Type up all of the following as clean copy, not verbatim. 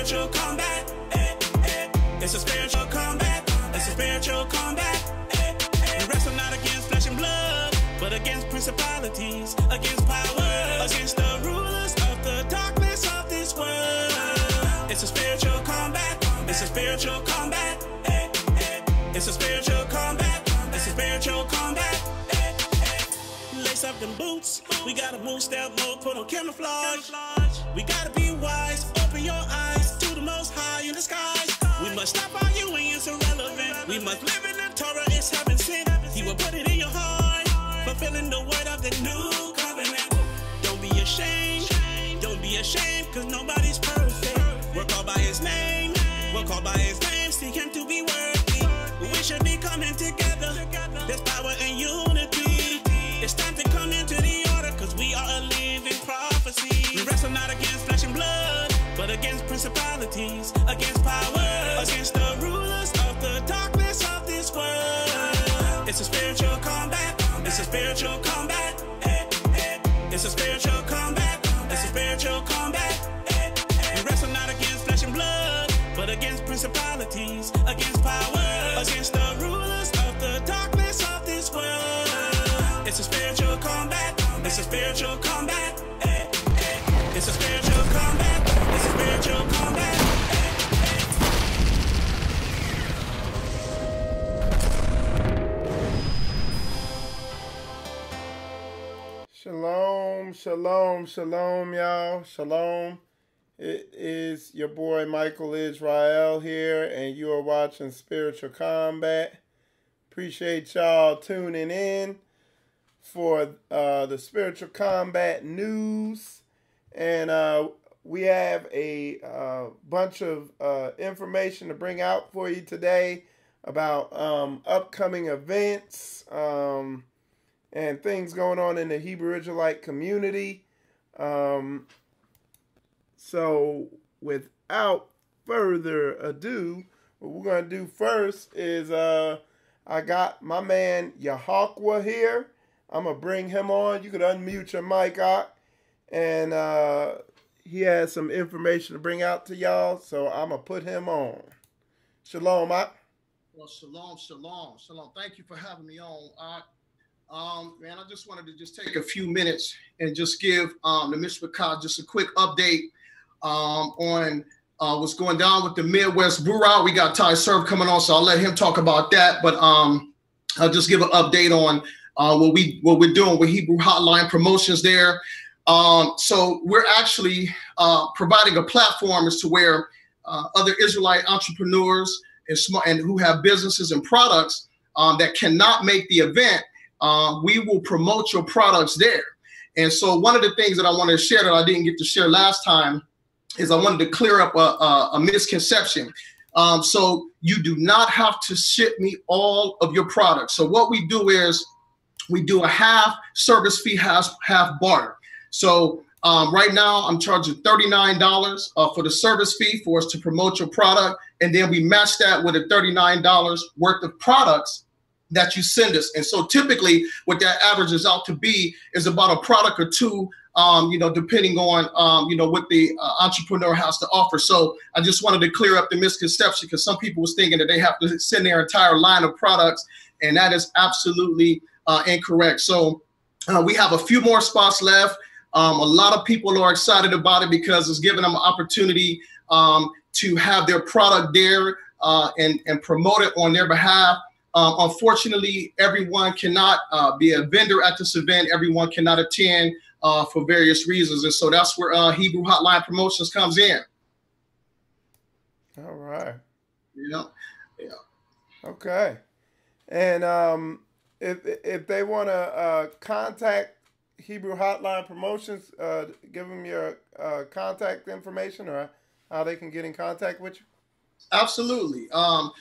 spiritual combat. It's a spiritual combat. It's a spiritual combat. We wrestle not against flesh and blood, but against principalities, against powers, against the rulers of the darkness of this world. It's a spiritual combat. It's a spiritual combat. It's a spiritual combat. It's a spiritual combat. Lace up them boots. We gotta move step mode, put on camouflage. We gotta be wise. Open your eyes to the most high in the skies. We must stop arguing, it's irrelevant. We must live in the Torah, it's heaven sent. He will put it in your heart, fulfilling the word of the new covenant. Don't be ashamed. Don't be ashamed, cause nobody's perfect. We're called by his name. We're called by his name. Seek him to be worthy. We should be coming together. There's power in unity. It's time to come into the order, cause we are a living prophecy. We wrestle not against flesh and blood, but against principalities, against powers, against the rulers of the darkness of this world. It's a spiritual combat. It's a spiritual combat. It's a spiritual combat. It's a spiritual combat. We wrestle not against flesh and blood, but against principalities, against powers, against the rulers of the darkness of this world. It's a spiritual combat. It's a spiritual combat. It's a spiritual combat. It's a spiritual combat. Shalom, shalom, shalom, y'all. Shalom. It is your boy Michael Israel here, and you are watching Spiritual Combat. Appreciate y'all tuning in for the Spiritual Combat news. And we have a bunch of information to bring out for you today about upcoming events and things going on in the Hebrew Israelite community. So without further ado, what we're going to do first is I got my man Yahakwa here. I'm going to bring him on. You could unmute your mic out. And he has some information to bring out to y'all, so I'm going to put him on. Shalom, Ak. Well, shalom, shalom, shalom. Thank you for having me on, Ak. Man, I just wanted to just take a few minutes and just give the Mishpachah just a quick update on what's going down with the Midwest Brew Up. We got Ty Serve coming on, so I'll let him talk about that. But I'll just give an update on what we're doing with Hebrew Hotline promotions there. So we're actually providing a platform as to where other Israelite entrepreneurs and who have businesses and products that cannot make the event, we will promote your products there. And so one of the things that I wanted to share that I didn't get to share last time is I wanted to clear up a misconception. So you do not have to ship me all of your products. So what we do is we do a half service fee, half barter. So right now I'm charging $39 for the service fee for us to promote your product. And then we match that with a $39 worth of products that you send us. And so typically what that averages out to be is about a product or two, depending on, what the entrepreneur has to offer. So I just wanted to clear up the misconception, because some people was thinking that they have to send their entire line of products, and that is absolutely incorrect. So we have a few more spots left. A lot of people are excited about it because it's giving them an opportunity to have their product there and promote it on their behalf. Unfortunately, everyone cannot be a vendor at this event. Everyone cannot attend for various reasons. And so that's where Hebrew Hotline Promotions comes in. All right. Yeah. Okay. And if they want to contact Hebrew Hotline Promotions, give them your contact information or how they can get in contact with you. Absolutely. The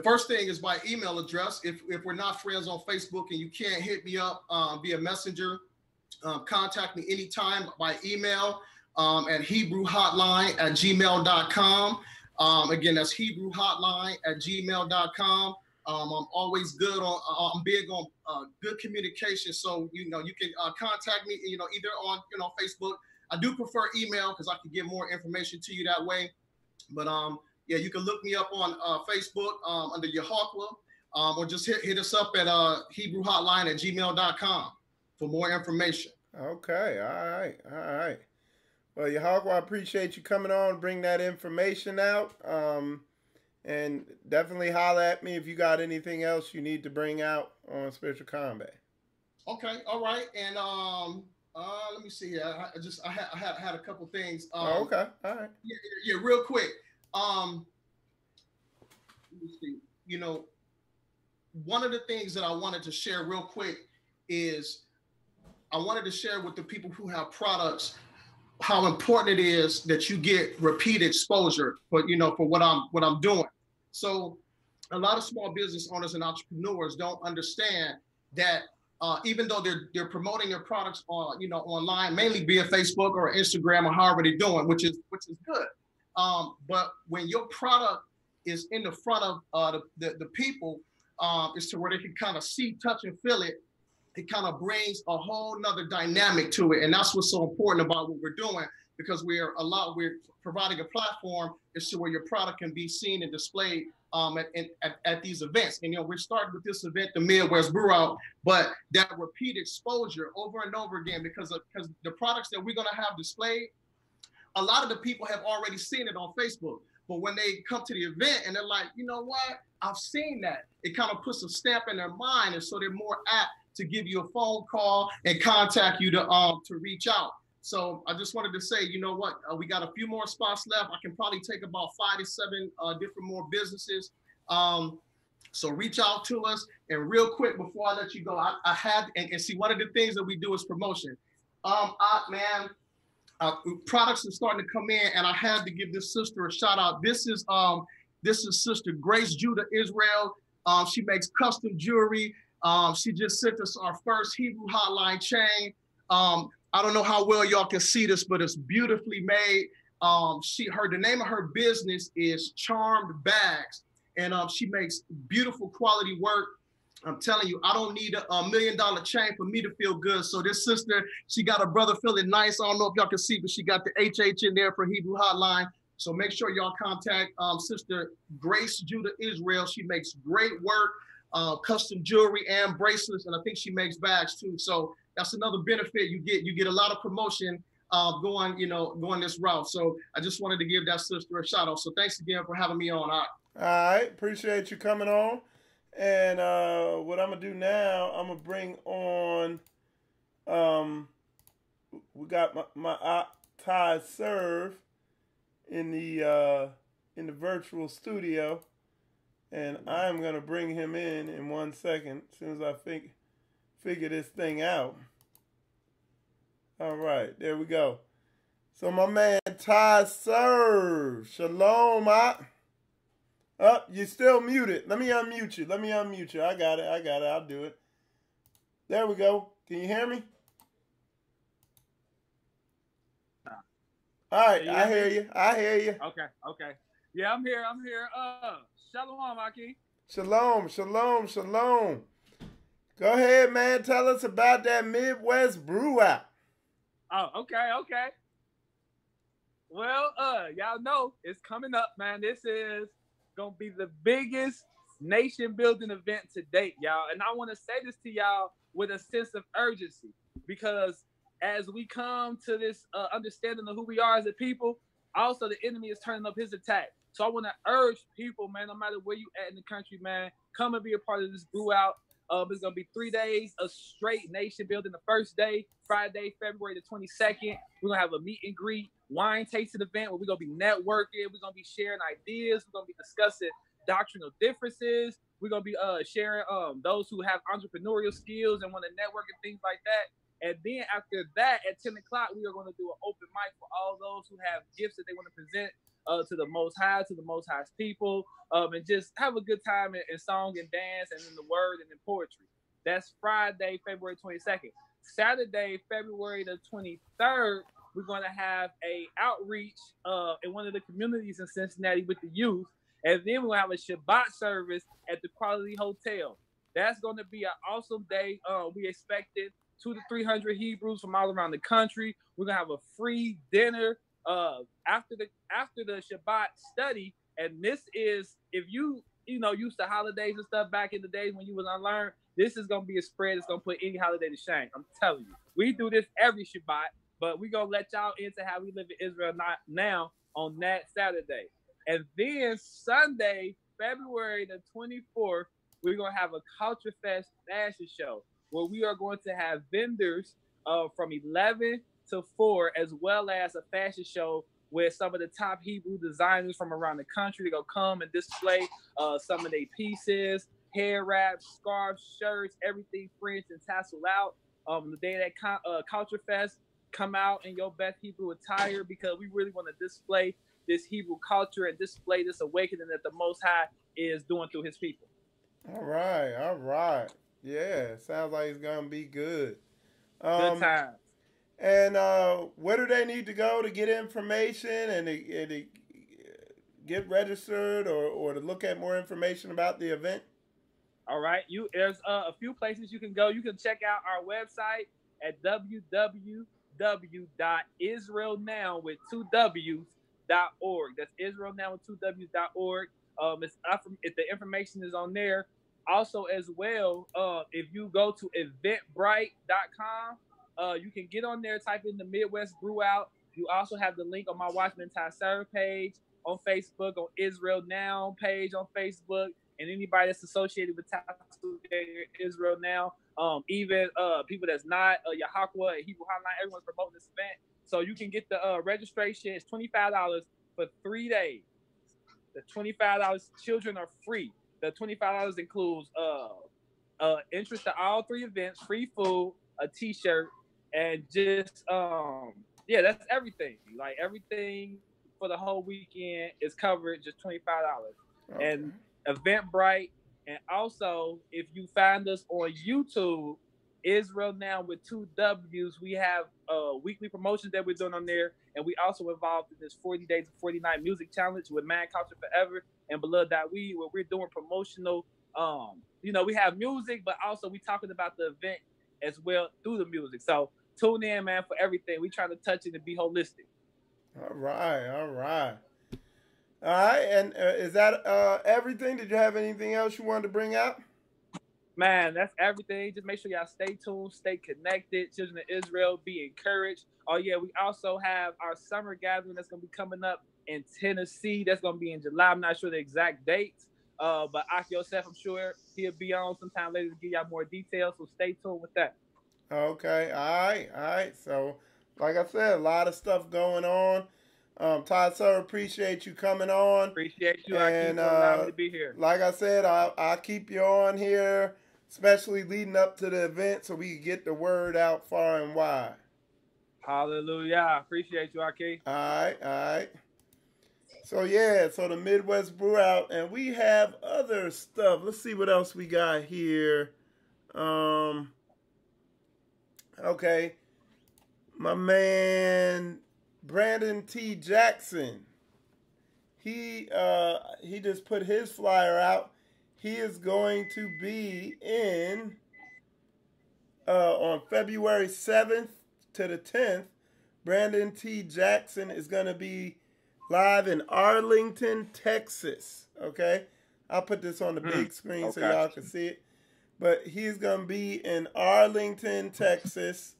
first thing is my email address. If we're not friends on Facebook and you can't hit me up via Messenger, contact me anytime by email at HebrewHotline@gmail.com. Again, that's HebrewHotline@gmail.com. I'm always good on, I'm big on good communication. So, you can contact me, either on, Facebook, I do prefer email because I can get more information to you that way. But yeah, you can look me up on Facebook under Yahweh, or just hit us up at HebrewHotline@gmail.com for more information. Okay, all right. Well, Yahweh, I appreciate you coming on, bring that information out, and definitely holler at me if you got anything else you need to bring out on Spiritual Combat. Okay, all right, and let me see here. I had a couple things. Okay, all right. Yeah, real quick. Let me see. You know, one of the things that I wanted to share real quick is I wanted to share with the people who have products how important it is that you get repeat exposure for what I'm doing. So a lot of small business owners and entrepreneurs don't understand that even though they're promoting their products on online, mainly via Facebook or Instagram or however they're doing, which is good. But when your product is in the front of the people, is to where they can kind of see, touch, and feel it. It kind of brings a whole nother dynamic to it. And that's what's so important about what we're doing, because we're providing a platform as to where your product can be seen and displayed at these events. And we're starting with this event, the Midwest Brew Up, but that repeat exposure over and over again, because the products that we're gonna have displayed, a lot of the people have already seen it on Facebook. But when they come to the event and they're like, you know what, I've seen that, it kind of puts a stamp in their mind, and so they're more apt to give you a phone call and contact you to reach out. So I just wanted to say, you know what, we got a few more spots left. I can probably take about 5 to 7 different more businesses. So reach out to us. And real quick, before I let you go, I had, and see, one of the things that we do is promotion. Products are starting to come in, and I had to give this sister a shout out. This is Sister Grace Judah Israel. She makes custom jewelry. She just sent us our first Hebrew Hotline chain. I don't know how well y'all can see this, but it's beautifully made. The name of her business is Charmed Bags, and she makes beautiful quality work. I'm telling you, I don't need a $1 million chain for me to feel good. So this sister, she got her brother feeling nice. I don't know if y'all can see, but she got the HH in there for Hebrew Hotline. So make sure y'all contact Sister Grace Judah Israel. She makes great work, custom jewelry and bracelets, and I think she makes bags too. So that's another benefit you get. You get a lot of promotion going this route. So I just wanted to give that sister a shout out. So thanks again for having me on. All right, appreciate you coming on. And what I'm gonna do now, I'm gonna bring on. We got my Ty Serve in the virtual studio, and I'm gonna bring him in 1 second as soon as I figure this thing out. All right, there we go. So my man Ty Serve, shalom, you're still muted. Let me unmute you. I got it. I'll do it. There we go. Can you hear me? All right, I hear you. Okay. Yeah, I'm here. Shalom, Aki. Shalom. Go ahead, man. Tell us about that Midwest Brew Up. Oh, okay. Well, y'all know it's coming up, man. This is gonna be the biggest nation building event to date, y'all. And I want to say this to y'all with a sense of urgency, because as we come to this understanding of who we are as a people, also the enemy is turning up his attack. So I want to urge people, man, no matter where you at in the country, man, come and be a part of this Brew Out. It's going to be 3 days of straight nation building. The first day, Friday, February the 22nd, we're going to have a meet and greet wine tasting event where we're going to be networking. We're going to be sharing ideas. We're going to be discussing doctrinal differences. We're going to be sharing those who have entrepreneurial skills and want to network and things like that. And then after that, at 10 o'clock, we are going to do an open mic for all those who have gifts that they want to present to the Most High's people, and just have a good time in song and dance and in the word and in poetry. That's Friday, February 22nd. Saturday, February the 23rd, we're going to have a outreach in one of the communities in Cincinnati with the youth. And then we're going to have a Shabbat service at the Quality Hotel. That's going to be an awesome day. We expected 200 to 300 Hebrews from all around the country. We're gonna have a free dinner after the Shabbat study. And this is, if you used to holidays and stuff back in the days when you was unlearned, this is gonna be a spread that's gonna put any holiday to shame. I'm telling you, we do this every Shabbat, but we gonna let y'all into how we live in Israel now on that Saturday. And then Sunday, February the 24th, we're going to have a Culture Fest fashion show where we are going to have vendors from 11 to 4, as well as a fashion show where some of the top Hebrew designers from around the country going to come and display some of their pieces, hair wraps, scarves, shirts, everything fringed and tasseled out. The day that Culture Fest, come out in your best Hebrew attire, because we really want to display this Hebrew culture and display this awakening that the Most High is doing through his people. All right. Yeah, sounds like it's going to be good. Good times. And where do they need to go to get information and to get registered or to look at more information about the event? All right. There's a few places you can go. You can check out our website at www.israelnow with 2 W's.org. That's Israelnow with 2 W's.org. If the information is on there. Also, as well, if you go to eventbrite.com, you can get on there, type in the Midwest Brew Out. You also have the link on my Watchman Tyser page on Facebook, on Israel Now page on Facebook, and anybody that's associated with Israel Now, even people that's not Yahakwa and Hebrew Hotline, everyone's promoting this event. So you can get the registration. It's $25 for 3 days. The $25 children are free. The $25 includes entrance to all 3 events, free food, a T-shirt, and just that's everything. Like everything for the whole weekend is covered, just $25. Okay. And Eventbrite, and also if you find us on YouTube, Israel Now with 2 W's, we have weekly promotions that we're doing on there, and we also involved in this 40 Days of 40 Night Music Challenge with Man Culture Forever and Blood.we, where we're doing promotional. We have music, but also we talking about the event as well through the music. So tune in, man, for everything. We trying to touch it and be holistic. All right. And is that everything? Did you have anything else you wanted to bring out? Man, that's everything. Just make sure y'all stay tuned, stay connected. Children of Israel, be encouraged. Oh, yeah, we also have our summer gathering that's going to be coming up in Tennessee. That's going to be in July. I'm not sure the exact dates, but Ak Yosef, I'm sure he'll be on sometime later to give y'all more details, so stay tuned with that. Okay, all right. So, like I said, a lot of stuff going on. Todd, sir, appreciate you coming on. Appreciate you. And allowing me to be here. Like I said, I'll keep you on here, especially leading up to the event, so we can get the word out far and wide. Hallelujah. Appreciate you, Aki. All right. So the Midwest Brew Out, and we have other stuff. Let's see what else we got here. Okay, my man Brandon T. Jackson, he just put his flyer out. He is going to be in on February 7th to the 10th. Brandon T. Jackson is going to be live in Arlington, Texas. Okay, I'll put this on the big screen so y'all can see it. But he's going to be in Arlington, Texas.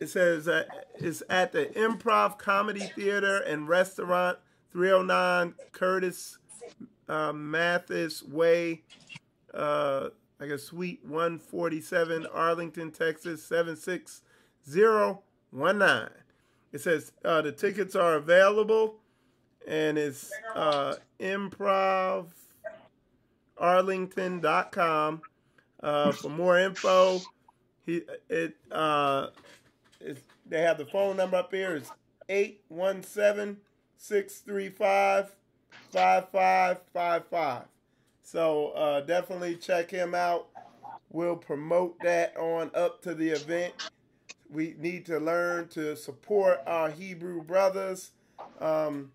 It says it's at the Improv Comedy Theater and Restaurant, 309 Curtis Mathis Way, Suite 147, Arlington, Texas, 76019. It says the tickets are available, and it's improvarlington.com. For more info, they have the phone number up here. It's 817-635-5555. So definitely check him out. We'll promote that on up to the event. We need to learn to support our Hebrew brothers. And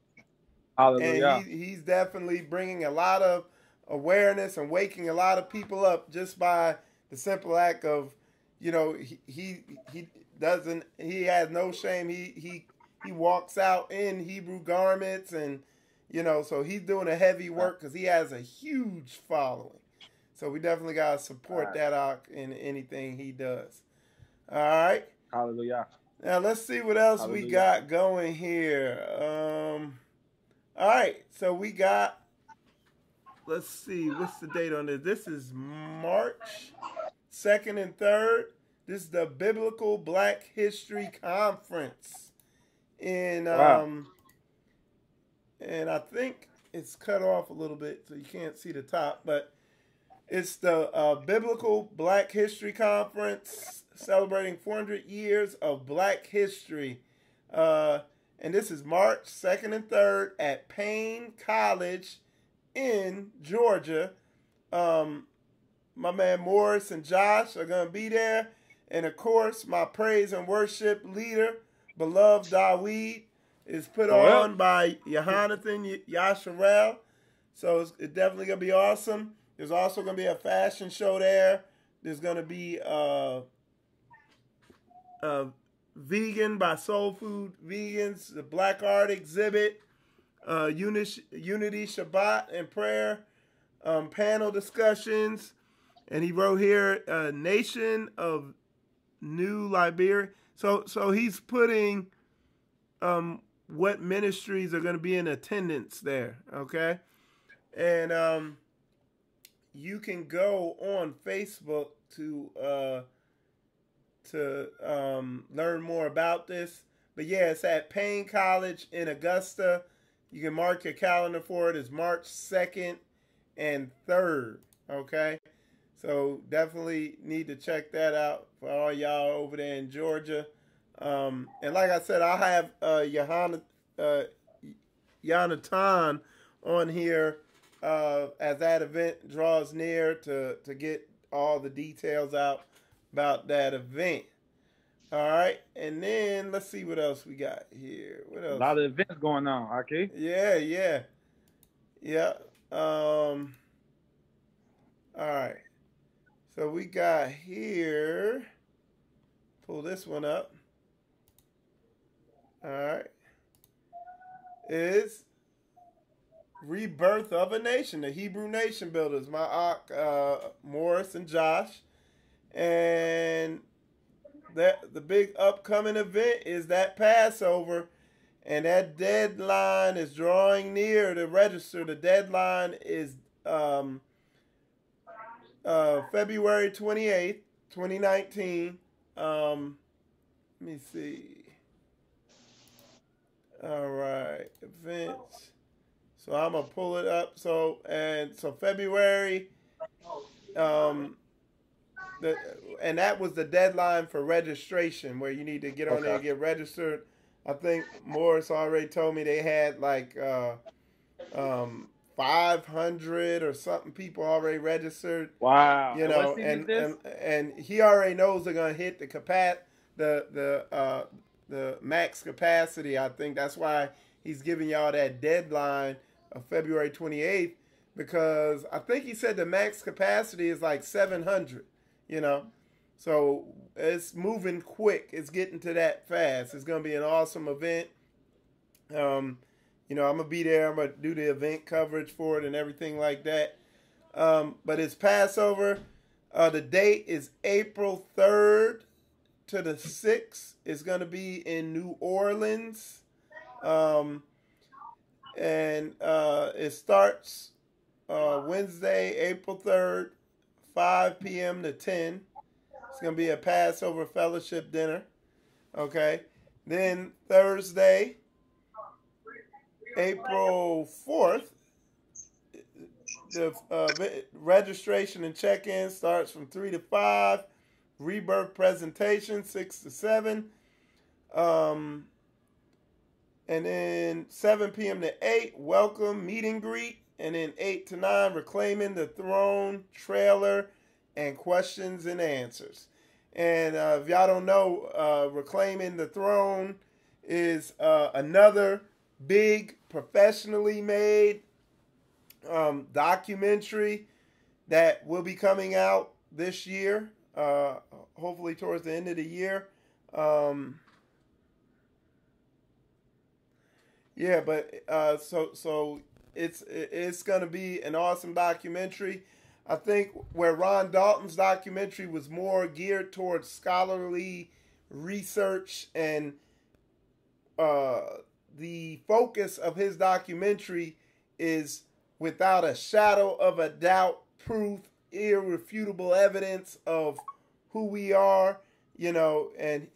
he's definitely bringing a lot of awareness and waking a lot of people up just by the simple act of, you know, he has no shame. He walks out in Hebrew garments, and you know, so he's doing a heavy work because he has a huge following. So we definitely gotta support that in anything he does. All right. Hallelujah. Now let's see what else we got going here. All right, so we got. Let's see, what's the date on this? This is March 2nd and 3rd. This is the Biblical Black History Conference. And and I think it's cut off a little bit so you can't see the top, but it's the Biblical Black History Conference celebrating 400 years of Black history. And this is March 2nd and 3rd at Payne College in Georgia. My man Morris and Josh are going to be there. And of course, my praise and worship leader, beloved Daweed, is put on by Yohanathan Yasharel. So it's definitely going to be awesome. There's also going to be a fashion show there. There's going to be Vegan by Soul Food Vegans, the Black Art exhibit, Unity Shabbat and prayer, panel discussions, and he wrote here, Nation of New Liberia. So he's putting what ministries are going to be in attendance there, okay? And you can go on Facebook to learn more about this. But yeah, it's at Payne College in Augusta. You can mark your calendar for it. It's March 2nd and 3rd, okay? So definitely need to check that out for all y'all over there in Georgia. And like I said, I'll have Yonatan on here as that event draws near to get all the details out about that event. All right, and then let's see what else we got here. What else? A lot of events going on, okay? Yeah. All right. So we got here. Pull this one up. All right. Is Rebirth of a Nation, the Hebrew Nation Builders, my Morris and Josh. And the big upcoming event is that Passover, and that deadline is drawing near to register. The deadline is February 28th, 2019. Let me see. All right, events. So I'm gonna pull it up. So February, and that was the deadline for registration, where you need to get on there and get registered. I think Morris already told me they had like 500 or something people already registered. Wow! You know, and he already knows they're gonna hit the max capacity. I think that's why he's giving y'all that deadline of February 28th, because I think he said the max capacity is like 700. You know, so it's moving quick. It's getting to that fast. It's going to be an awesome event. You know, I'm going to be there. I'm going to do the event coverage for it and everything like that. But it's Passover. The date is April 3rd to the 6th. It's going to be in New Orleans. And it starts Wednesday, April 3rd. 5 p.m. to 10. It's going to be a Passover fellowship dinner. Okay. Then Thursday, April 4th, the registration and check-in starts from 3 to 5. Rebirth presentation, 6 to 7. And then 7 p.m. to 8, welcome, meet and greet. And then 8 to 9, Reclaiming the Throne, trailer, and questions and answers. And if y'all don't know, Reclaiming the Throne is another big, professionally made documentary that will be coming out this year. Hopefully towards the end of the year. Yeah, but so it's gonna be an awesome documentary. I think where Ron Dalton's documentary was more geared towards scholarly research and the focus of his documentary is without a shadow of a doubt proof, irrefutable evidence of who we are, you know. And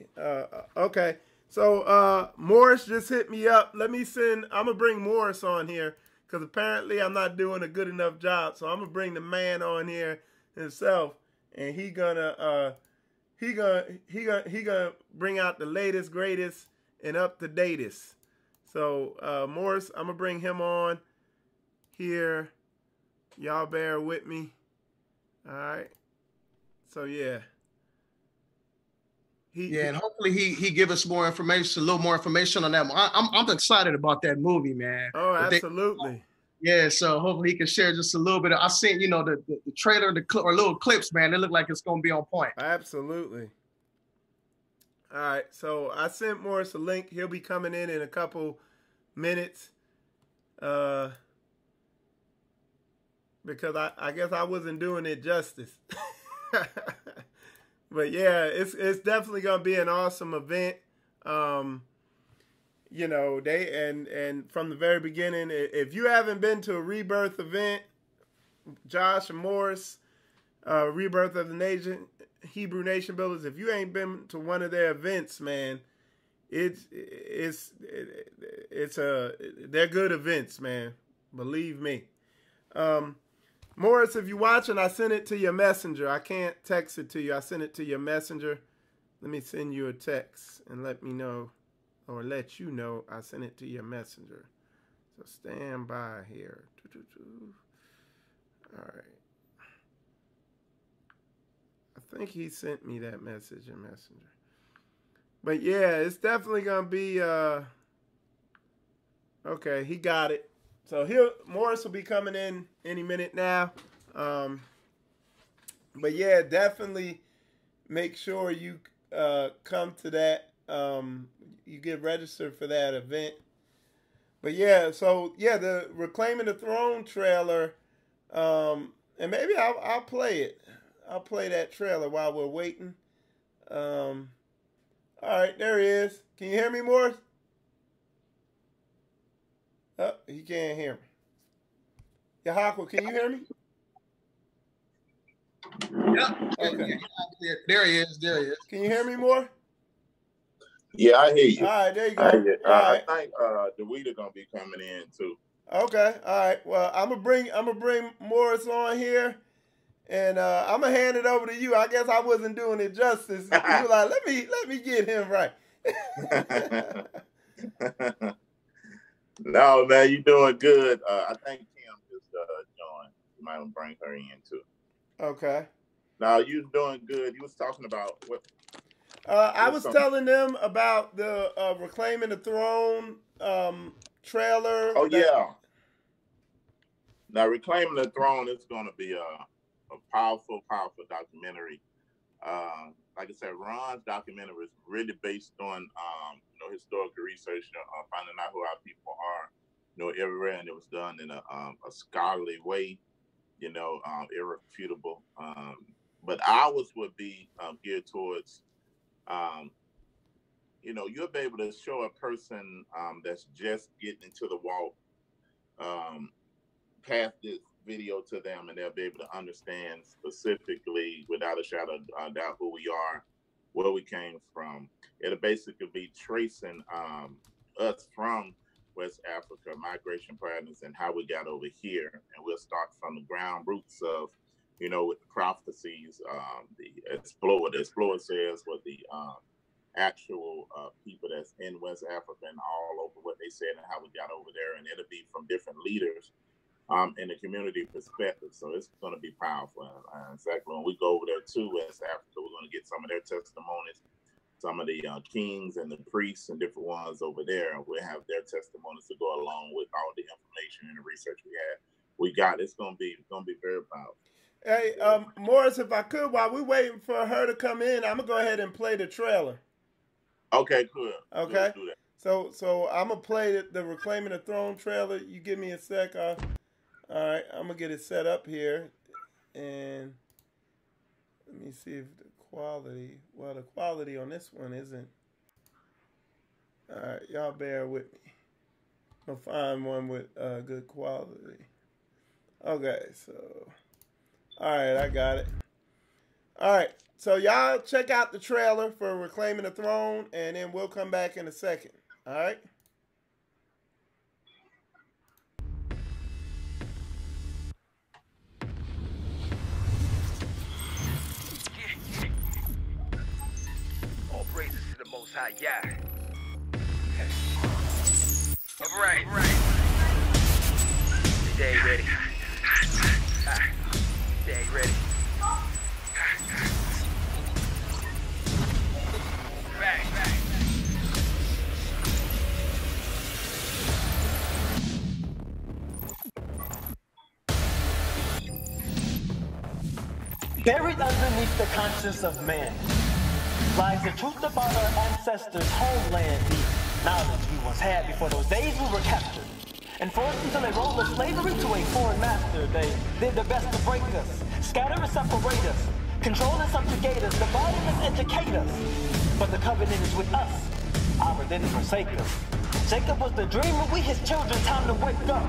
okay, so Morris just hit me up. I'm gonna bring Morris on here because apparently I'm not doing a good enough job, so I'm gonna bring the man on here himself, and he gonna bring out the latest, greatest, and up to datest. So Morris, I'm gonna bring him on here. Y'all bear with me. All right. So yeah. And hopefully he give us more information, a little more information on that. I'm excited about that movie, man. Oh, absolutely. So hopefully he can share just a little bit. I seen, the trailer, or little clips, man. They look like it's gonna be on point. Absolutely. All right, so I sent Morris a link. He'll be coming in a couple minutes. Because I guess I wasn't doing it justice. But yeah, it's definitely gonna be an awesome event. They and from the very beginning, if you haven't been to a Rebirth event, Josh and Morris, Rebirth of the Nation, Hebrew Nation Builders, if you ain't been to one of their events, man, they're good events, man. Believe me. Morris, if you're watching, I sent it to your messenger. I can't text it to you. I sent it to your messenger. Let me send you a text and let me know, or let you know I sent it to your messenger. So stand by here. All right. I think he sent me that message in Messenger. But yeah, it's definitely going to be, okay, he got it. So Morris will be coming in any minute now. But yeah, definitely make sure you come to that. You get registered for that event. But yeah, so yeah, the Reclaiming the Throne trailer, and maybe I'll play it. I'll play that trailer while we're waiting. All right, there he is. Can you hear me, Morris? Oh, he can't hear me. Yahako, can you hear me? Yep. Okay. There he is. Can you hear me more? Yeah, I hear you. All right, there you go. I think DeWeeta gonna be coming in too. Okay, all right. Well, I'm gonna bring Morris on here, and I'm gonna hand it over to you. I guess I wasn't doing it justice. You were like, let me get him right. No, man, you're doing good. I think Kim just joined. You might want to bring her in too. Okay. Now you're doing good. You was talking about what? I was telling them about the Reclaiming the Throne trailer. Oh yeah. Now Reclaiming the Throne is going to be a powerful documentary. Like I said, Ron's documentary is really based on historical research, finding out who our people are, everywhere, and it was done in a scholarly way, irrefutable. But ours would be geared towards, you'll be able to show a person that's just getting into the walk, pass this video to them, and they'll be able to understand specifically, without a shadow of doubt, who we are, where we came from. It'll basically be tracing us from West Africa, migration patterns, and how we got over here. And we'll start from the ground roots of, with the prophecies, the explorer says what the actual people that's in West Africa and all over what they said and how we got over there. And it'll be from different leaders in the community perspective. So it's going to be powerful. Exactly. When we go over there to West Africa, we're going to get some of their testimonies, some of the kings and the priests and different ones over there. We'll have their testimonies to go along with all the information and the research we got. It's going to be very powerful. Hey, Morris, if I could, while we're waiting for her to come in, I'm gonna go ahead and play the trailer. Okay, good. Okay. Good, do that. So I'm gonna play the Reclaiming the Throne trailer. You give me a sec. All right, I'm gonna get it set up here, and let me see if the quality. Well, the quality on this one isn't. All right, y'all bear with me. I'll find one with good quality. Okay, so all right, I got it. All right, so y'all check out the trailer for Reclaiming the Throne, and then we'll come back in a second. All right. All praises to the Most High Yah. All right. Stay ready. Stay ready. Back. Buried underneath the conscience of man lies the truth about our ancestors' homeland, the knowledge we once had before those days we were captured. And forced until they rolled us slavery to a foreign master, they did their best to break us, scatter and separate us, control and subjugate us, divide and educate us. But the covenant is with us. Our didn't forsake us. Jacob was the dreamer, we his children, time to wake up.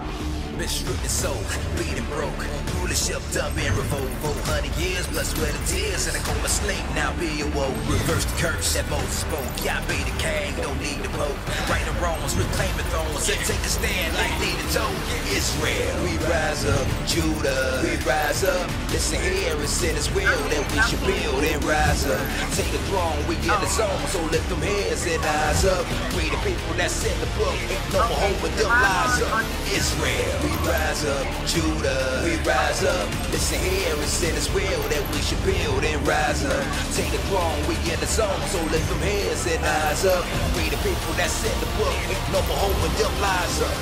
Been stripped soul, bleeding broke. Rulership done been revoked. 400 years, blood, sweat, and tears. And I call my slave, now be awoke. Reverse the curse that Moses spoke. Yah be the king, don't need the pope. Right or wrongs, reclaim the thrones. And take a stand like they the told. Israel, we rise up. Judah, we rise up. Listen here, it's in his will that we should build and rise up. Take the throne, we in the zone. So lift them heads and eyes up. We the people that's in the book. Ain't no more hope with them lies up. Israel. We rise up, Judah, we rise up. Listen here, it's in his will that we should build and rise up. Take the throne, we in the zone, so lift them heads and eyes up. We the people that's in the book, ain't no more hope with them lies up.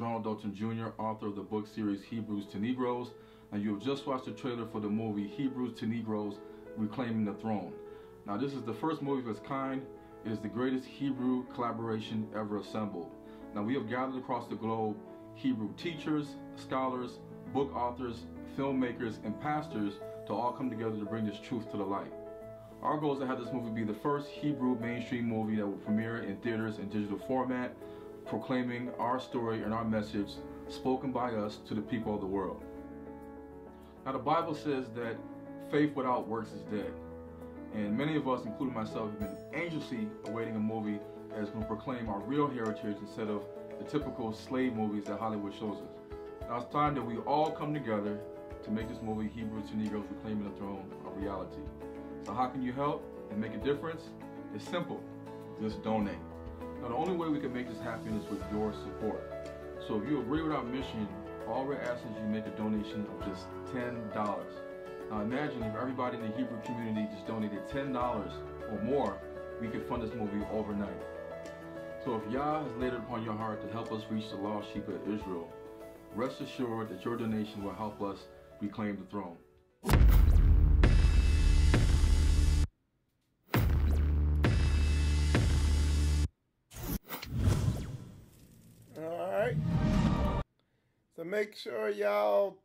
Ronald Dalton Jr., author of the book series Hebrews to Negroes, and you have just watched the trailer for the movie Hebrews to Negroes, Reclaiming the Throne. Now, this is the first movie of its kind. It is the greatest Hebrew collaboration ever assembled. Now, we have gathered across the globe Hebrew teachers, scholars, book authors, filmmakers, and pastors to all come together to bring this truth to the light. Our goal is to have this movie be the first Hebrew mainstream movie that will premiere in theaters in digital format, proclaiming our story and our message spoken by us to the people of the world. Now, the Bible says that faith without works is dead. And many of us, including myself, have been anxiously awaiting a movie that is going to proclaim our real heritage instead of the typical slave movies that Hollywood shows us. Now, it's time that we all come together to make this movie, Hebrews to Negroes, Reclaiming the Throne, a reality. So how can you help and make a difference? It's simple. Just donate. Now, the only way we can make this happen is with your support. So if you agree with our mission, all we're asking is you make a donation of just $10. Now imagine if everybody in the Hebrew community just donated $10 or more, we could fund this movie overnight. So if Yah has laid it upon your heart to help us reach the lost sheep of Israel, rest assured that your donation will help us reclaim the throne. So make sure y'all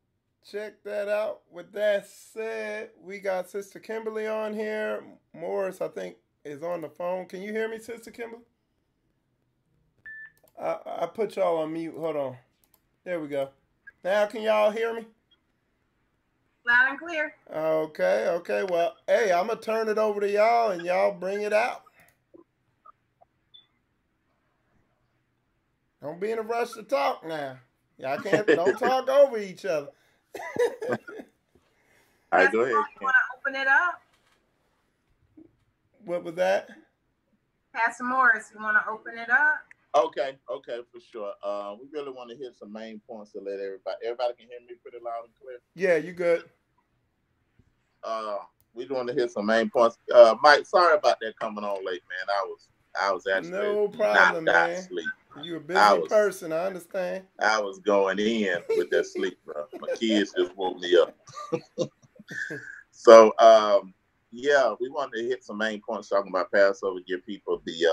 check that out. With that said, we got Sister Kimberly on here. Morris, I think, is on the phone. Can you hear me, Sister Kimberly? I put y'all on mute. Hold on. There we go. Now can y'all hear me? Loud and clear. Okay. Well, hey, I'm going to turn it over to y'all and y'all bring it out. Don't be in a rush to talk now. Y'all don't talk over each other. All right, go ahead. You want to open it up? What was that? Pastor Morris, you want to open it up? Okay, for sure. We really want to hit some main points to let everybody can hear me pretty loud and clear. Yeah, you good. We want to hit some main points. Mike, sorry about that coming on late, man. I was actually no problem, knocked out man. sleep. You're a busy person, I understand. I was going in with that sleep, bro. My kids just woke me up. So, yeah, we wanted to hit some main points talking about Passover, give people the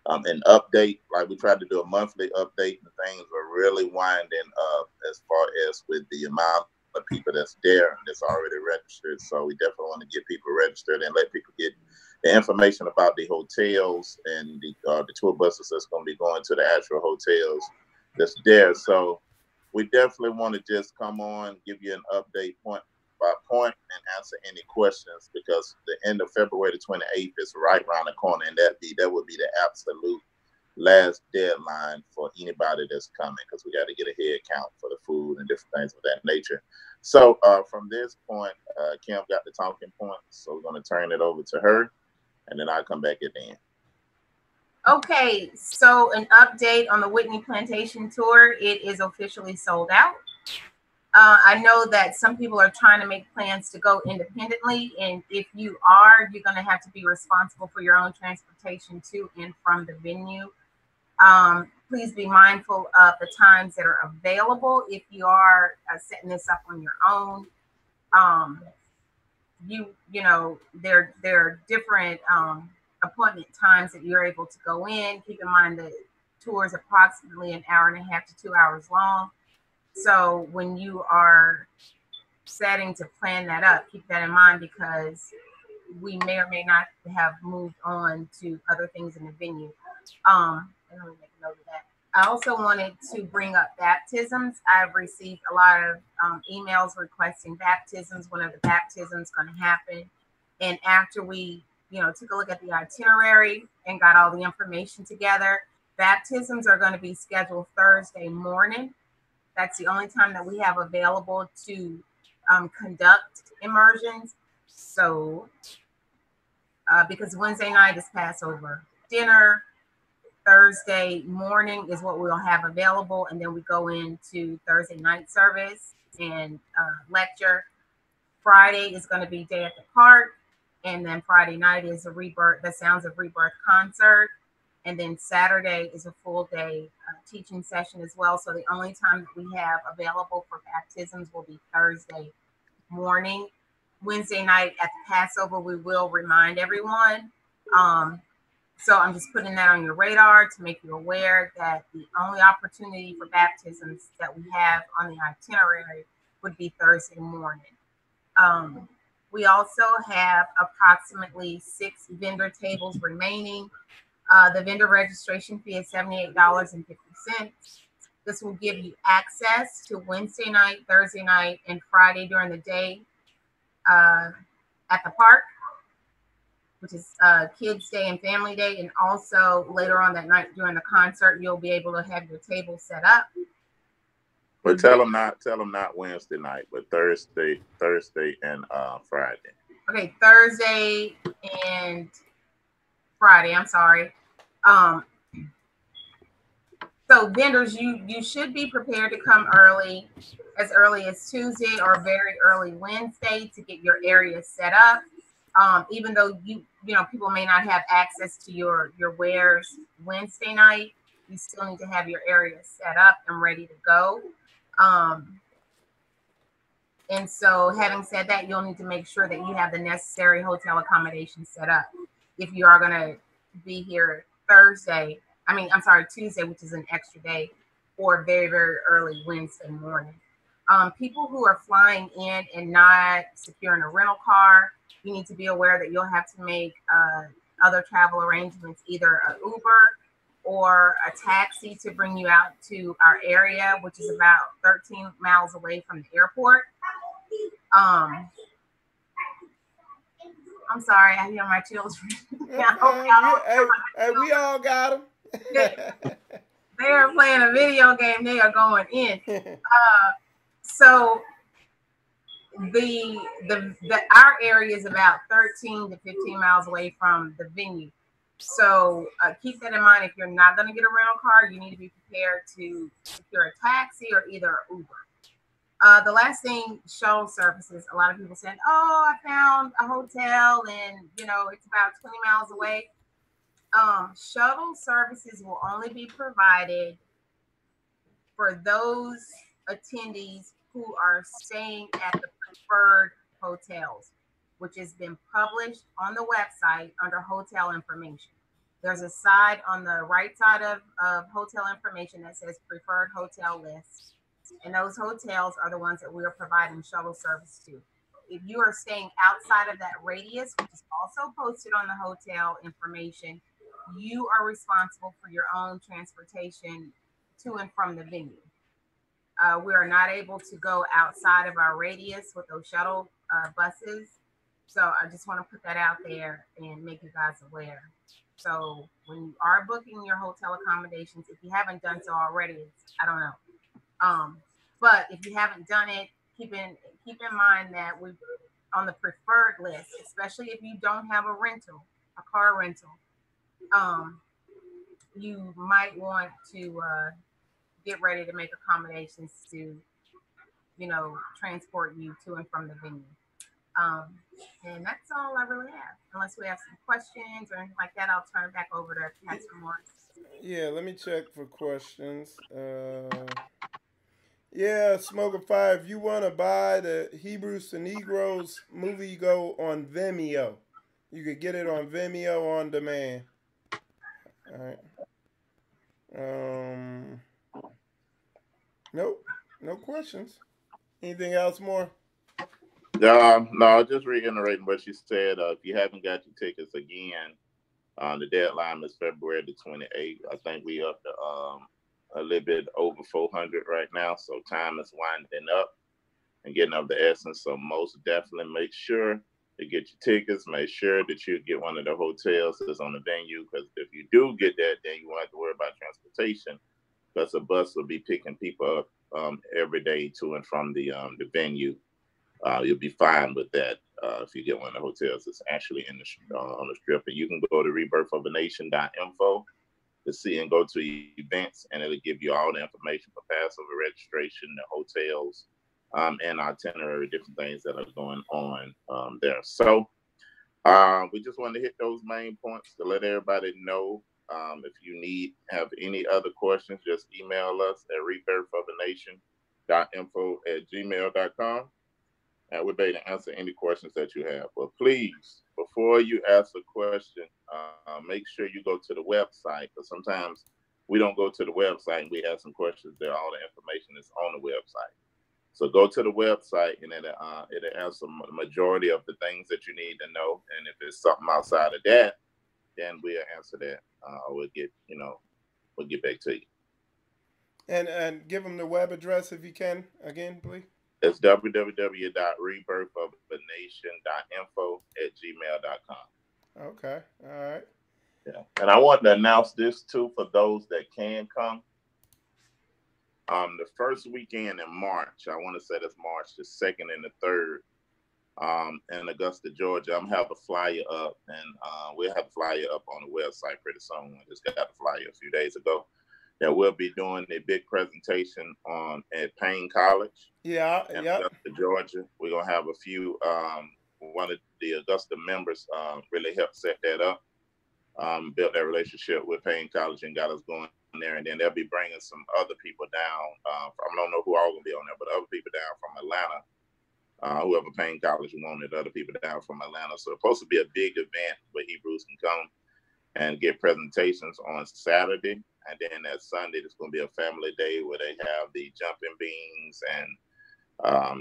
an update. Like we tried to do a monthly update, and things are really winding up as far as with the amount of people that's there and that's already registered. So we definitely want to get people registered and let people get the information about the hotels and the tour buses that's going to be going to the actual hotels that's there. So we definitely want to just come on, give you an update point by point and answer any questions, because the end of February the 28th is right around the corner, and that would be the absolute last deadline for anybody that's coming, because we got to get a head count for the food and different things of that nature. So from this point, Kim got the talking points, so we're going to turn it over to her, and then I'll come back at the end. Okay, so an update on the Whitney Plantation tour. It is officially sold out. I know that some people are trying to make plans to go independently, and if you are, you're going to have to be responsible for your own transportation to and from the venue. Please be mindful of the times that are available if you are setting this up on your own. You know, there are different appointment times that you're able to go in. Keep in mind the tour is approximately an hour and a half to 2 hours long. So when you are setting to plan that up, keep that in mind, because we may or may not have moved on to other things in the venue. Let me make a note of that. I also wanted to bring up baptisms. I've received a lot of emails requesting baptisms. When are the baptisms going to happen? And after we, took a look at the itinerary and got all the information together, baptisms are going to be scheduled Thursday morning. That's the only time that we have available to conduct immersions. So, because Wednesday night is Passover dinner, Thursday morning is what we'll have available, and then we go into Thursday night service and lecture. Friday is going to be Day at the Park, and then Friday night is a Rebirth, the Sounds of Rebirth concert. And then Saturday is a full day teaching session as well. So the only time that we have available for baptisms will be Thursday morning. Wednesday night at the Passover, we will remind everyone. So I'm just putting that on your radar to make you aware that the only opportunity for baptisms that we have on the itinerary would be Thursday morning. We also have approximately 6 vendor tables remaining. The vendor registration fee is $78.50. This will give you access to Wednesday night, Thursday night, and Friday during the day at the park, which is Kids Day and Family Day. And also later on that night during the concert, you'll be able to have your table set up. But tell them not Wednesday night, but Thursday and Friday. Okay, Thursday and Friday. I'm sorry. So vendors, you should be prepared to come early as Tuesday or very early Wednesday to get your area set up. Even though people may not have access to your wares Wednesday night, you still need to have your area set up and ready to go. And so having said that, you'll need to make sure that you have the necessary hotel accommodation set up if you are going to be here Tuesday, which is an extra day, or very, very early Wednesday morning. People who are flying in and not securing a rental car, you need to be aware that you'll have to make other travel arrangements, either an Uber or a taxi to bring you out to our area, which is about 13 miles away from the airport. I'm sorry, I hear my children. Hey, we all got them. They are playing a video game. They are going in. So our area is about 13 to 15 miles away from the venue. So keep that in mind. If you're not going to get a rental car, you need to be prepared to secure a taxi or either Uber. The last thing, shuttle services. A lot of people said, "Oh, I found a hotel, and it's about 20 miles away." Shuttle services will only be provided for those attendees who are staying at the preferred hotels, which has been published on the website under hotel information. There's a side on the right side of hotel information that says preferred hotel list. And those hotels are the ones that we are providing shuttle service to. If you are staying outside of that radius, which is also posted on the hotel information, you are responsible for your own transportation to and from the venue. We are not able to go outside of our radius with those shuttle buses. So I just want to put that out there and make you guys aware. So when you are booking your hotel accommodations, if you haven't done so already, I don't know. But if you haven't done it, keep in mind that we on the preferred list, especially if you don't have a car rental, you might want to get ready to make accommodations to, transport you to and from the venue. And that's all I really have. Unless we have some questions or anything like that, I'll turn it back over to Pastor Morris. Yeah, let me check for questions. Yeah, Smoker Fire, if you want to buy the Hebrews to Negroes movie, you go on Vimeo. You could get it on Vimeo on demand. All right. Nope. No questions. Anything else more? No, just reiterating what you said. If you haven't got your tickets again, the deadline is February the 28th. I think we up to a little bit over 400 right now. So time is winding up and getting of the essence. So most definitely make sure to get your tickets. Make sure that you get one of the hotels that's on the venue. Because if you do get that, then you won't have to worry about transportation. Because the bus will be picking people up every day to and from the venue. You'll be fine with that if you get one of the hotels that's actually in on the strip. And you can go to rebirthofenation.info to see and go to events, and it'll give you all the information for Passover registration, the hotels, and itinerary, different things that are going on there. So we just wanted to hit those main points to let everybody know. If you have any other questions, just email us at rebirthofenation.info@gmail.com. And we'll be able to answer any questions that you have. But please, before you ask a question, make sure you go to the website, because sometimes we don't go to the website and we have some questions there. All the information is on the website. So go to the website, and it'll answer the majority of the things that you need to know. And if it's something outside of that, then we'll answer that. We'll get back to you. And give them the web address if you can again, please. It's www.rebirthofenation.info@gmail.com. Okay. All right. Yeah. And I want to announce this too for those that can come. The first weekend in March, I want to say that's March the 2nd and the 3rd, in Augusta, Georgia. I'm have a flyer up, and we'll have a flyer up on the website pretty soon. I just got the flyer a few days ago. That we'll be doing a big presentation at Payne College. Yeah, in Augusta, Georgia. We're gonna have a few. One of the Augusta members really helped set that up. Built that relationship with Payne College and got us going there. And then they'll be bringing some other people down. I don't know who all gonna be on there, but other people down from Atlanta. Whoever Payne College wanted, other people down from Atlanta. So it's supposed to be a big event where Hebrews can come and get presentations on Saturday. And then that Sunday, there's going to be a family day where they have the jumping beans and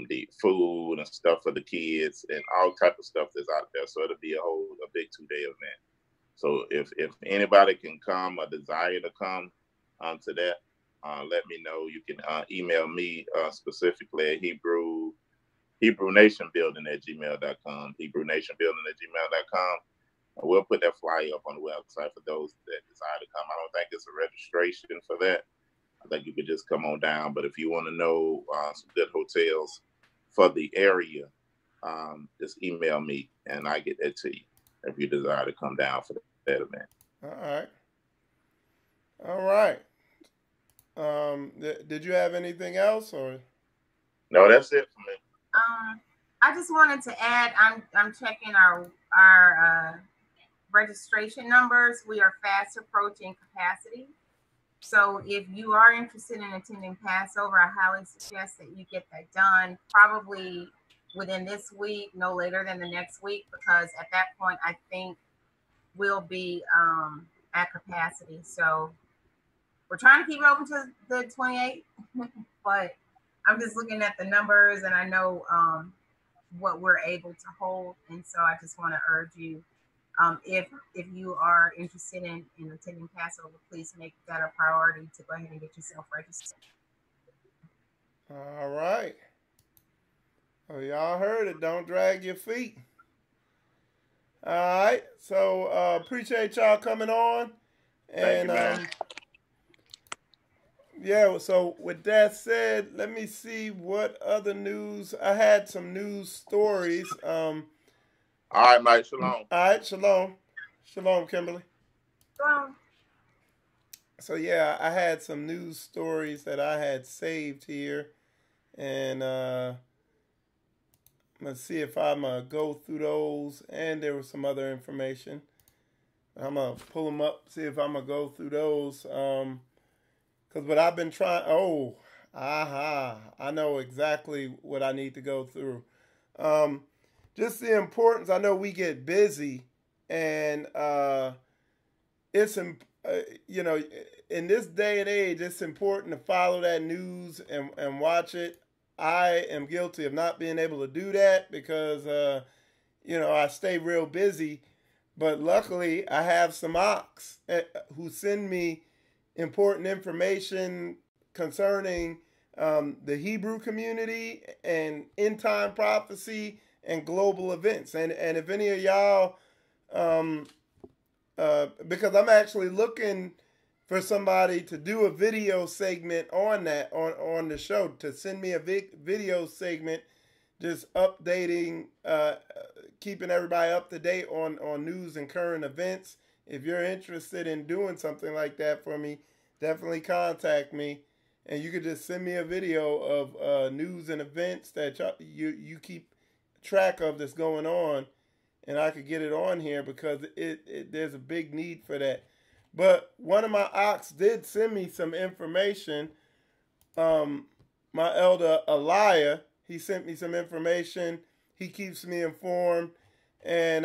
the food and stuff for the kids and all type of stuff that's out there. So it'll be a big 2-day event. So if anybody can come or desire to come to that, let me know. You can email me specifically at HebrewNationBuilding@gmail.com, HebrewNationBuilding@gmail.com. We'll put that flyer up on the website for those that desire to come. I don't think it's a registration for that. I think you could just come on down. But if you want to know some good hotels for the area, just email me and I get that to you if you desire to come down for that event. All right. All right. Did you have anything else, or? No, that's it for me. I just wanted to add, I'm checking our registration numbers. We are fast approaching capacity. So if you are interested in attending Passover, I highly suggest that you get that done probably within this week, no later than the next week, because at that point, I think we'll be at capacity. So we're trying to keep it open to the 28th, but I'm just looking at the numbers and I know what we're able to hold. And so I just want to urge you, if you are interested in attending Passover, please make that a priority to go ahead and get yourself registered. All right. Oh, y'all heard it. Don't drag your feet. All right. So appreciate y'all coming on. And Thank you, man. yeah, so with that said, let me see what other news. I had some news stories. All right, Mike. Shalom. All right, shalom. Shalom, Kimberly. Well, So yeah, I had some news stories that I had saved here, and let's see if I'm gonna go through those. And there was some other information. I'm gonna pull them up, see if I'm gonna go through those. Because what I've been trying. Oh, I know exactly what I need to go through. Just the importance. I know we get busy, and it's you know, in this day and age, it's important to follow that news and watch it. I am guilty of not being able to do that because you know, I stay real busy. But luckily, I have some ox who send me important information concerning the Hebrew community and end time prophecy and global events. And if any of y'all, because I'm actually looking for somebody to do a video segment on that, on the show, to send me a video segment just updating, keeping everybody up to date on news and current events. If you're interested in doing something like that for me, definitely contact me. And you could just send me a video of news and events that you keep track of that's going on, and I could get it on here because there's a big need for that. But one of my ox did send me some information. My elder Elijah, he sent me some information. He keeps me informed. And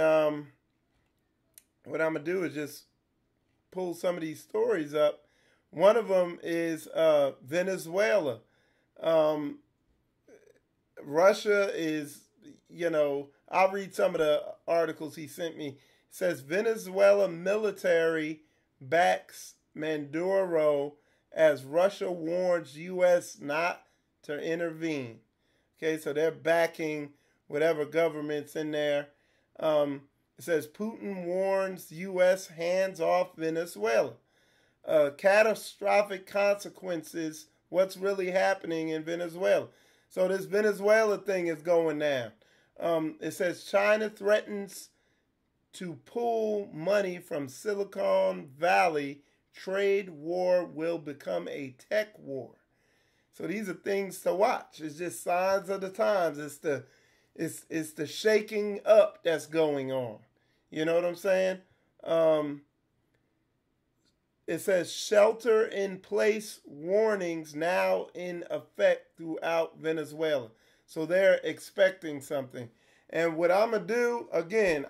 what I'm going to do is just pull some of these stories up. One of them is Venezuela. Russia is, you know, I'll read some of the articles he sent me. It says Venezuela military backs Maduro as Russia warns U.S. not to intervene. Okay, so they're backing whatever government's in there. It says Putin warns U.S. hands off Venezuela. Catastrophic consequences, what's really happening in Venezuela. So this Venezuela thing is going down. It says China threatens to pull money from Silicon Valley. Trade war will become a tech war. So these are things to watch. It's just signs of the times. It's the shaking up that's going on. You know what I'm saying? It says shelter in place warnings now in effect throughout Venezuela. So they're expecting something. And what I'm gonna do, again,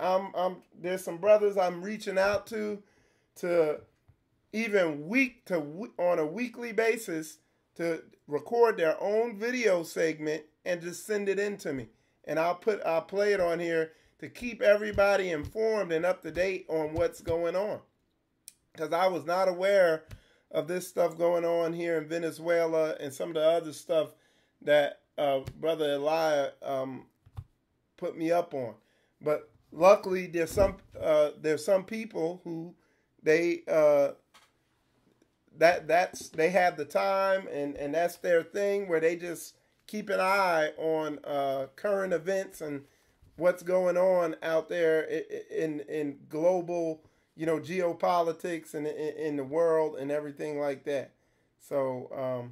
there's some brothers I'm reaching out to even on a weekly basis to record their own video segment and just send it in to me. And I'll play it on here to keep everybody informed and up to date on what's going on. Because I was not aware of this stuff going on here in Venezuela and some of the other stuff that Brother Elijah put me up on. But luckily, there's some people who they have the time and that's their thing, where they just keep an eye on current events and what's going on out there in global you know, geopolitics and in the world and everything like that. So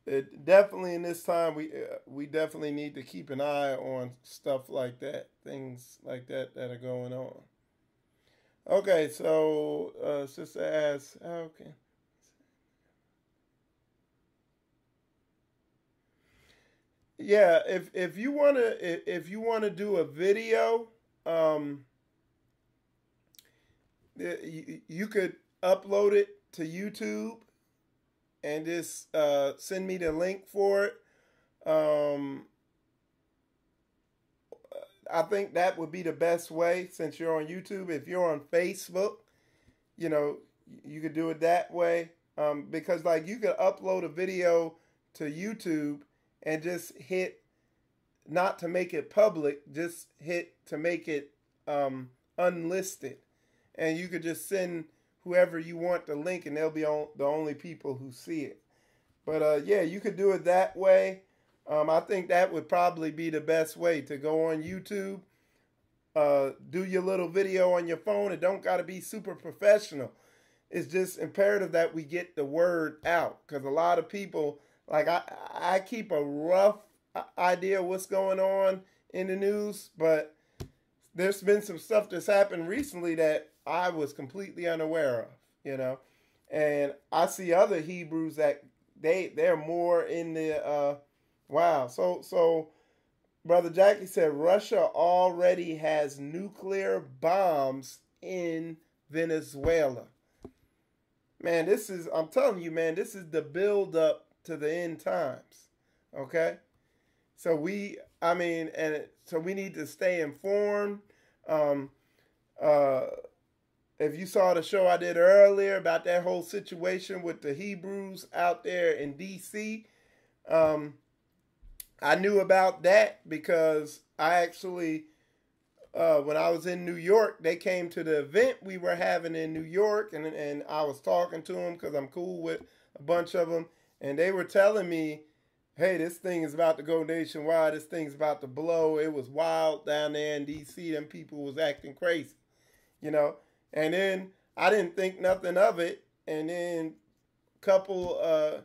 it definitely in this time we definitely need to keep an eye on stuff like that, things like that that are going on. Okay, so sister asks, okay. Yeah, if you wanna do a video, you could upload it to YouTube and just send me the link for it. I think that would be the best way since you're on YouTube. If you're on Facebook, you know, you could do it that way. Because like you could upload a video to YouTube and just hit not to make it public, just hit to make it unlisted. And you could just send whoever you want the link and they'll be the only people who see it. But yeah, you could do it that way. I think that would probably be the best way to go on YouTube. Do your little video on your phone. It don't got to be super professional. It's just imperative that we get the word out. Because a lot of people, like I keep a rough idea of what's going on in the news. But there's been some stuff that's happened recently that I was completely unaware of, you know. And I see other Hebrews that they're more in the wow. So Brother Jackie said Russia already has nuclear bombs in Venezuela. Man, I'm telling you, man, this is the build up to the end times. Okay? So we need to stay informed. If you saw the show I did earlier about that whole situation with the Hebrews out there in D.C., I knew about that because I actually, when I was in New York, they came to the event we were having in New York, and I was talking to them because I'm cool with a bunch of them, and they were telling me, hey, this thing is about to go nationwide, this thing's about to blow, it was wild down there in D.C., them people was acting crazy, you know, and then I didn't think nothing of it, and then a couple,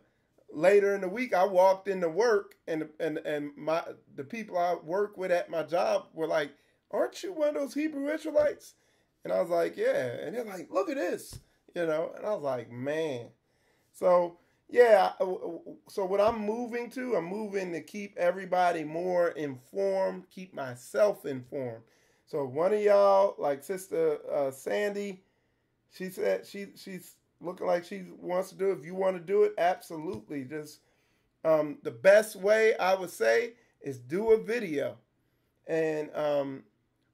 later in the week, I walked into work, and the people I work with at my job were like, aren't you one of those Hebrew Israelites? And I was like, yeah. And they're like, look at this, you know. And I was like, man. So, yeah, so what I'm moving to keep everybody more informed, keep myself informed. So one of y'all, like Sister Sandy, she said she's looking like she wants to do it. If you want to do it, absolutely. Just the best way I would say is do a video, and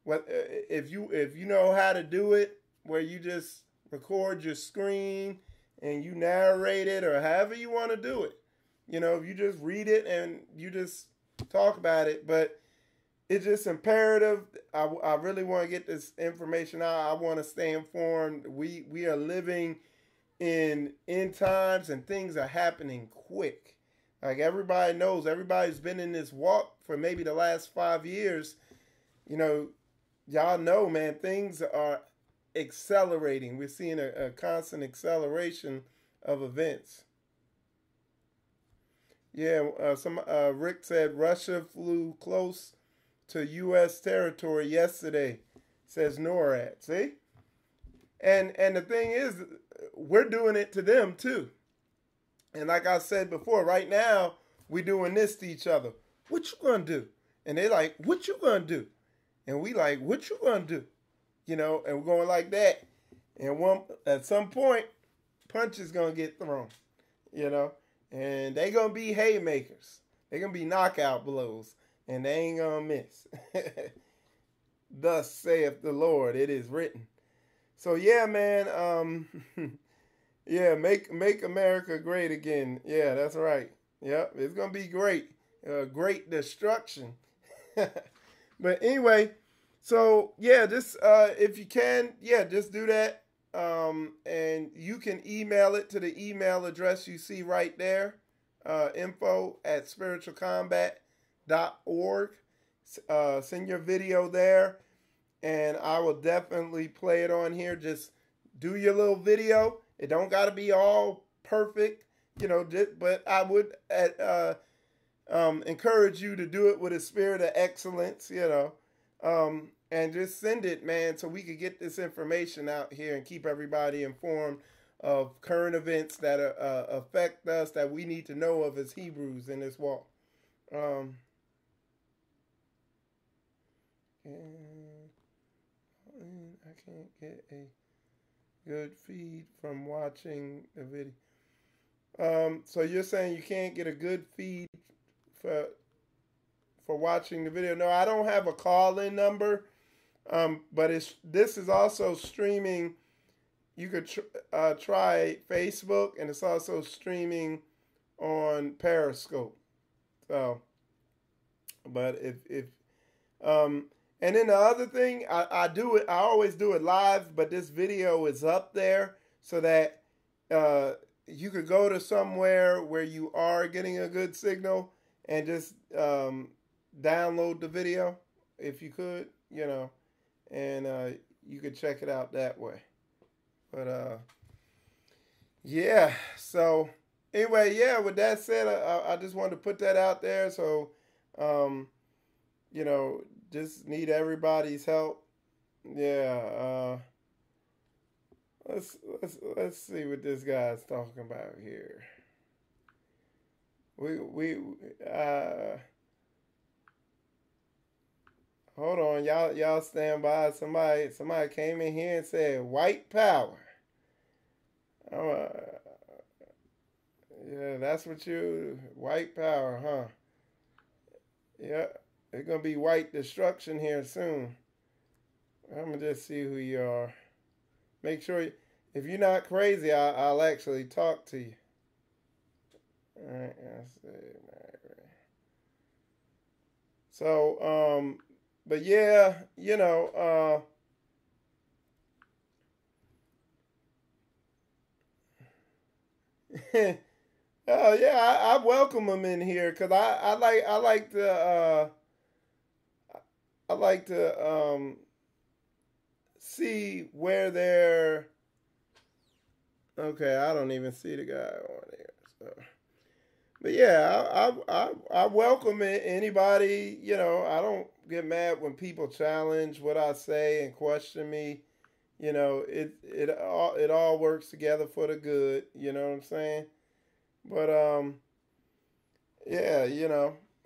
if you know how to do it, where you just record your screen and you narrate it, or however you want to do it. You know, if you just read it and you just talk about it, but it's just imperative. I really want to get this information out. I want to stay informed. We are living in end times and things are happening quick. Like everybody knows, everybody's been in this walk for maybe the last 5 years. You know, y'all know, man, things are accelerating. We're seeing a constant acceleration of events. Yeah, Rick said Russia flew close to U.S. territory yesterday, says NORAD. See? And the thing is, we're doing it to them too. And like I said before, right now, we're doing this to each other. What you gonna do? And they like, what you gonna do? And we like, what you gonna do? You know, and we're going like that. And at some point, punch is gonna get thrown. You know? And they gonna be haymakers. They gonna be knockout blows. And they ain't gonna miss. Thus saith the Lord, it is written. So yeah, man, yeah, make America great again. Yeah, that's right. Yep, it's gonna be great. Great destruction. But anyway, so yeah, just if you can, yeah, just do that. And you can email it to the email address you see right there, info@spiritualcombat.org. Send your video there. and I will definitely play it on here. Just do your little video. It don't got to be all perfect, but I would encourage you to do it with a spirit of excellence, and just send it, man, so we could get this information out here and keep everybody informed of current events that affect us, that we need to know of as Hebrews in this walk. I can't get a good feed from watching the video. So you're saying you can't get a good feed for watching the video? No, I don't have a call-in number, but this is also streaming. You could try Facebook, and it's also streaming on Periscope. So, but and then the other thing, I always do it live, but this video is up there so that you could go to somewhere where you are getting a good signal and just download the video if you could, and you could check it out that way. But yeah, so anyway, yeah, with that said, I just wanted to put that out there. So, just need everybody's help. Yeah, let's see what this guy's talking about here. Hold on, y'all stand by. Somebody came in here and said white power. Yeah, that's what white power, huh? Yeah, it's gonna be white destruction here soon. I'm gonna just see who you are. Make sure if you're not crazy, I'll actually talk to you. All right, let's see. So, but yeah, oh yeah, I welcome them in here because I like to see where they're. Okay, I don't even see the guy on here. So, but yeah, I welcome anybody. I don't get mad when people challenge what I say and question me. It all works together for the good. You know what I'm saying? But yeah,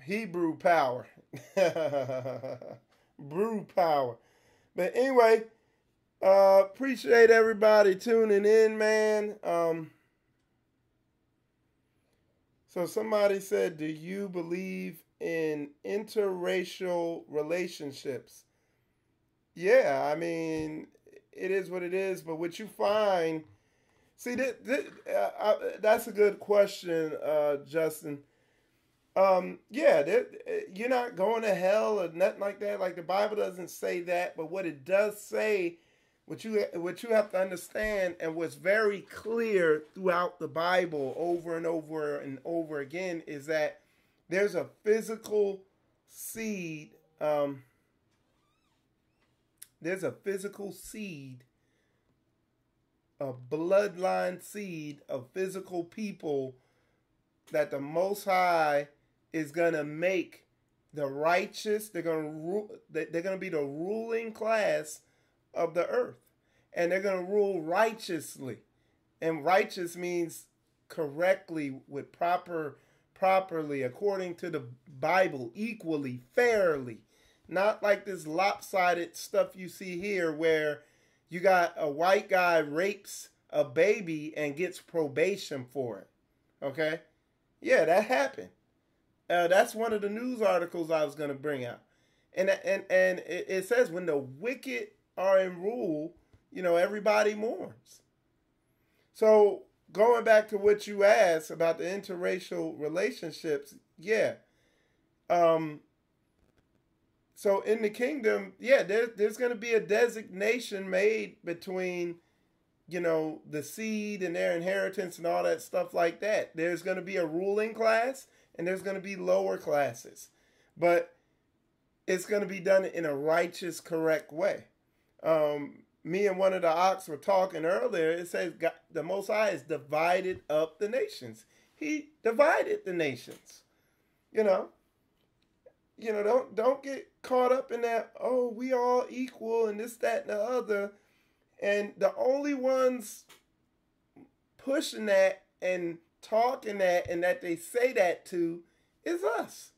Hebrew power, brew power. But anyway, appreciate everybody tuning in, man. So somebody said, do you believe in interracial relationships? Yeah, I mean, it is what it is. But what you find, see, that's a good question, Justin. Yeah, you're not going to hell or nothing like that. Like the Bible doesn't say that, but what it does say, what you have to understand, and what's very clear throughout the Bible over and over and over again, is that there's a physical seed. There's a physical seed, a bloodline seed of physical people that the Most High is gonna make the righteous. They're gonna be the ruling class of the earth, and they're gonna rule righteously. And righteous means correctly, with properly, according to the Bible, equally, fairly. Not like this lopsided stuff you see here where you got a white guy rapes a baby and gets probation for it. Okay? Yeah, that happened. That's one of the news articles I was going to bring out. And it says when the wicked are in rule, everybody mourns. So going back to what you asked about the interracial relationships, yeah. So in the kingdom, yeah, there's going to be a designation made between, the seed and their inheritance and all that stuff like that. There's going to be a ruling class and there's going to be lower classes. But it's going to be done in a righteous, correct way. Me and one of the ox were talking earlier. It says God, the Most High has divided up the nations. He divided the nations. You know, don't get caught up in that, oh, we all equal and this, that, and the other. And the only ones pushing that and talking that and that they say that to is us.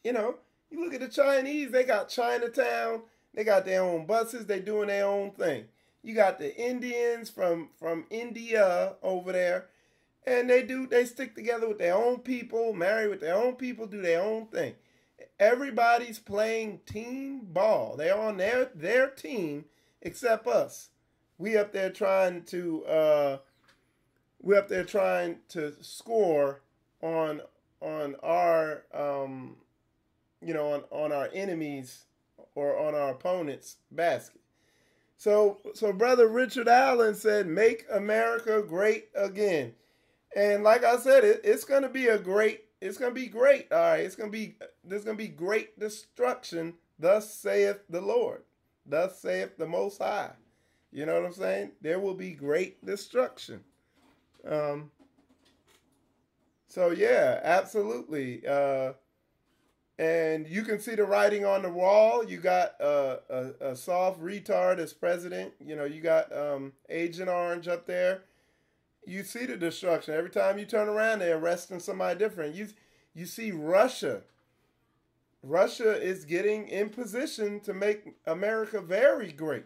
You know, you look at the Chinese, they got Chinatown, they got their own buses, they doing their own thing. You got the Indians from India over there, and they stick together with their own people, marry with their own people, do their own thing. Everybody's playing team ball. They're on their team except us. We up there trying to score on our on our enemies or on our opponent's basket. So Brother Richard Allen said, "Make America great again." And like I said, it's going to be great. All right, there's going to be great destruction. Thus saith the Lord. Thus saith the Most High. You know what I'm saying? There will be great destruction. So yeah, absolutely. And you can see the writing on the wall. You got a soft retard as president. You know, you got Agent Orange up there. You see the destruction. Every time you turn around, they're arresting somebody different. You see Russia. Russia is getting in position to make America very great.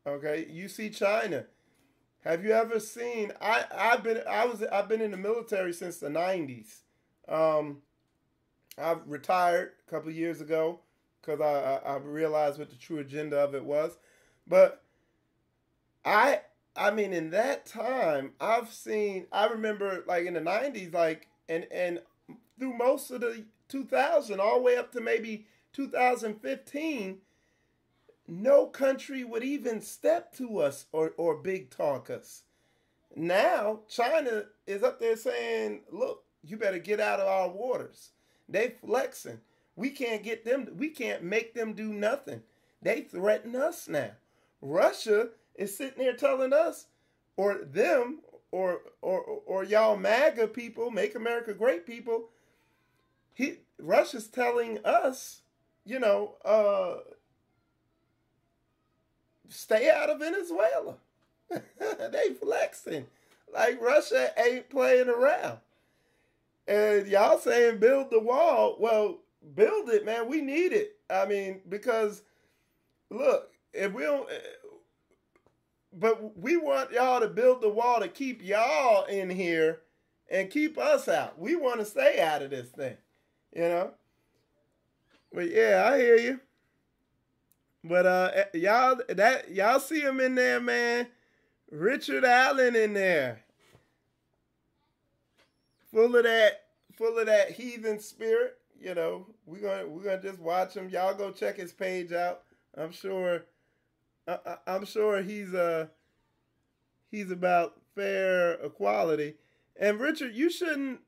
Okay, you see China. Have you ever seen? I've been in the military since the 90s. I've retired a couple of years ago because I realized what the true agenda of it was. But I mean, in that time, I remember like in the 90s, like, and through most of the 2000, all the way up to maybe 2015, no country would even step to us or big talk us. Now, China is up there saying, look, you better get out of our waters. They flexing. We can't make them do nothing. They threaten us now. Russia is sitting there telling us, or them, or y'all MAGA people, Make America Great people, Russia's telling us, stay out of Venezuela. They flexing. Like Russia ain't playing around. And y'all saying build the wall. Well, build it, man. We need it. I mean, because look, if we don't, but we want y'all to build the wall to keep y'all in here and keep us out. We want to stay out of this thing, But yeah, I hear you. But y'all see him in there, man. Richard Allen in there. Full of that heathen spirit, We're gonna just watch him. Y'all go check his page out. I'm sure he's about fair equality. And Richard, you shouldn't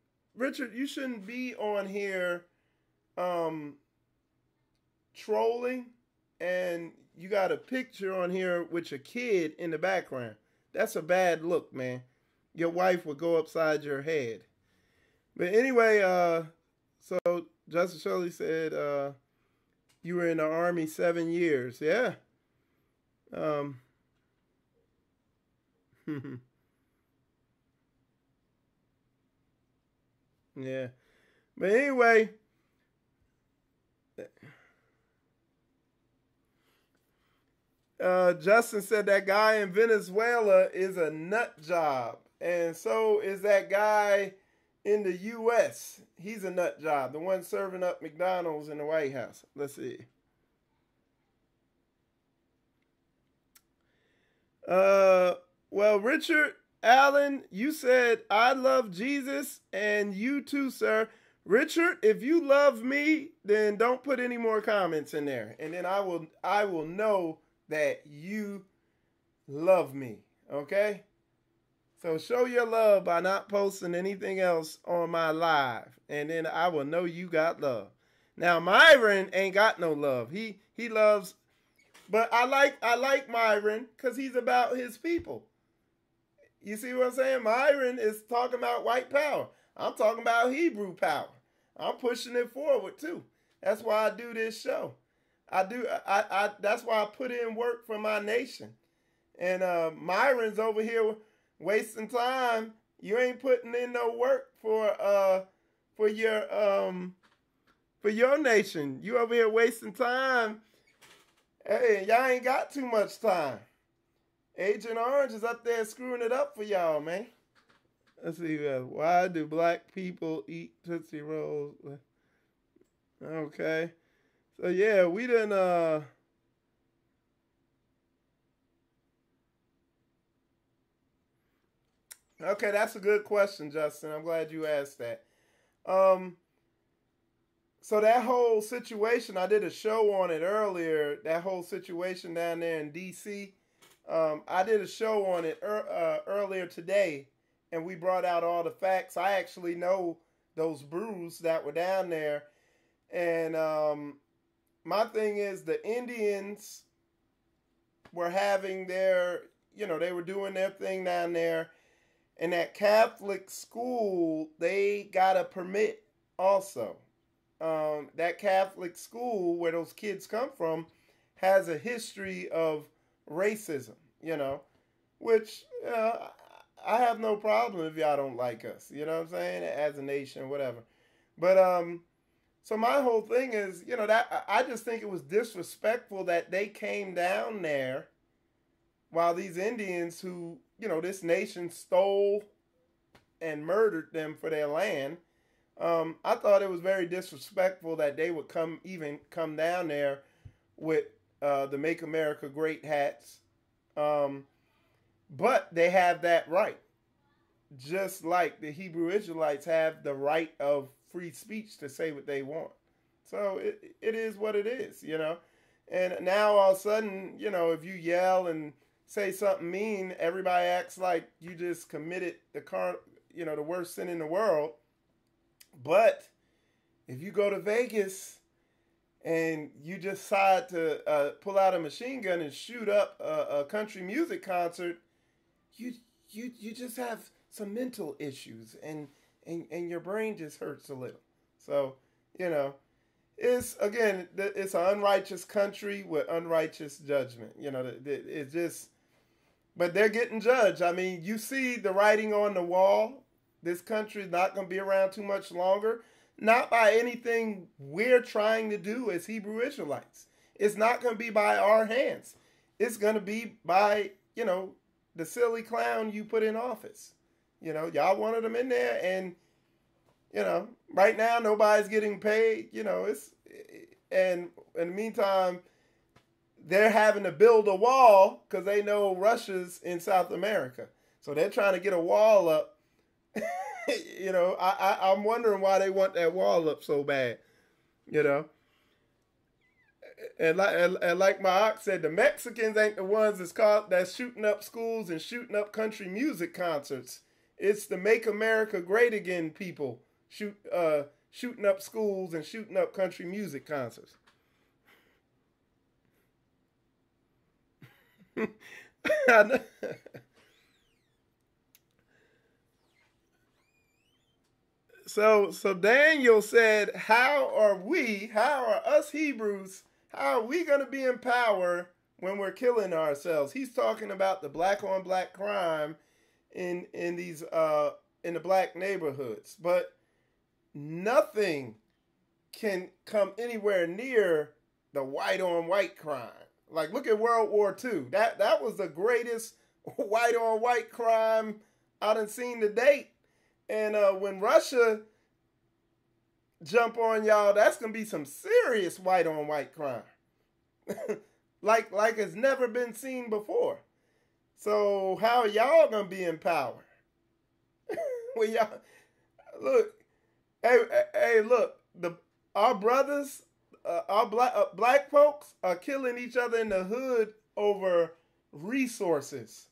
be on here trolling, and you got a picture on here with your kid in the background. That's a bad look, man. Your wife will go upside your head. But anyway, so Justice Shirley said you were in the Army 7 years. Yeah. Yeah. But anyway, Justin said that guy in Venezuela is a nut job. And so is that guy in the U.S. He's a nut job. The one serving up McDonald's in the White House. Let's see. Well, Richard Allen, you said, I love Jesus, and you too, sir. Richard, if you love me, then don't put any more comments in there. And then I will know that you love me. Okay? So show your love by not posting anything else on my live. And then I will know you got love. Now Myron ain't got no love. He loves, but I like Myron because he's about his people. You see what I'm saying? Myron is talking about white power. I'm talking about Hebrew power. I'm pushing it forward too. That's why I do this show. That's why I put in work for my nation. And Myron's over here wasting time. You ain't putting in no work for your nation. You over here wasting time. Hey, y'all ain't got too much time. Agent Orange is up there screwing it up for y'all, man. Let's see. Why do black people eat Tootsie Rolls? Okay. So, yeah, we done... Okay, that's a good question, Justin. I'm glad you asked that. So that whole situation, I did a show on it earlier, that whole situation down there in D.C., I did a show on it earlier today, and we brought out all the facts. I actually know those brews that were down there. And my thing is the Indians were having their, they were doing their thing down there. And that Catholic school, they got a permit also. That Catholic school where those kids come from has a history of racism, which I have no problem if y'all don't like us, you know what I'm saying, as a nation, whatever. But so my whole thing is, that I just think it was disrespectful that they came down there while these Indians who, this nation stole and murdered them for their land. I thought it was very disrespectful that they would come down there with the Make America Great hats. But they have that right. Just like the Hebrew Israelites have the right of free speech to say what they want. So it is what it is, And now all of a sudden, if you yell and say something mean, everybody acts like you just committed the worst sin in the world. But if you go to Vegas and you decide to pull out a machine gun and shoot up a country music concert, you just have some mental issues and your brain just hurts a little. So, it's an unrighteous country with unrighteous judgment. It's just, but they're getting judged. I mean, you see the writing on the wall. This country is not going to be around too much longer. Not by anything we're trying to do as Hebrew Israelites. It's not going to be by our hands. It's going to be by, the silly clown you put in office. Y'all wanted them in there, and, right now nobody's getting paid. And in the meantime, they're having to build a wall because they know Russia's in South America. So they're trying to get a wall up. I'm wondering why they want that wall up so bad, And like my ox said, the Mexicans ain't the ones that's shooting up schools and shooting up country music concerts. It's the Make America Great Again people shooting up schools and shooting up country music concerts. So Daniel said, how are us Hebrews, how are we going to be in power when we're killing ourselves? He's talking about the black on black crime in the black neighborhoods, but nothing can come anywhere near the white on white crime. Like, look at World War II. That was the greatest white on white crime I done seen to date. And when Russia jump on y'all, that's going to be some serious white on white crime. like it's never been seen before. So how are y'all going to be in power? Well, y'all, look, hey, look, our brothers, our black folks are killing each other in the hood over resources.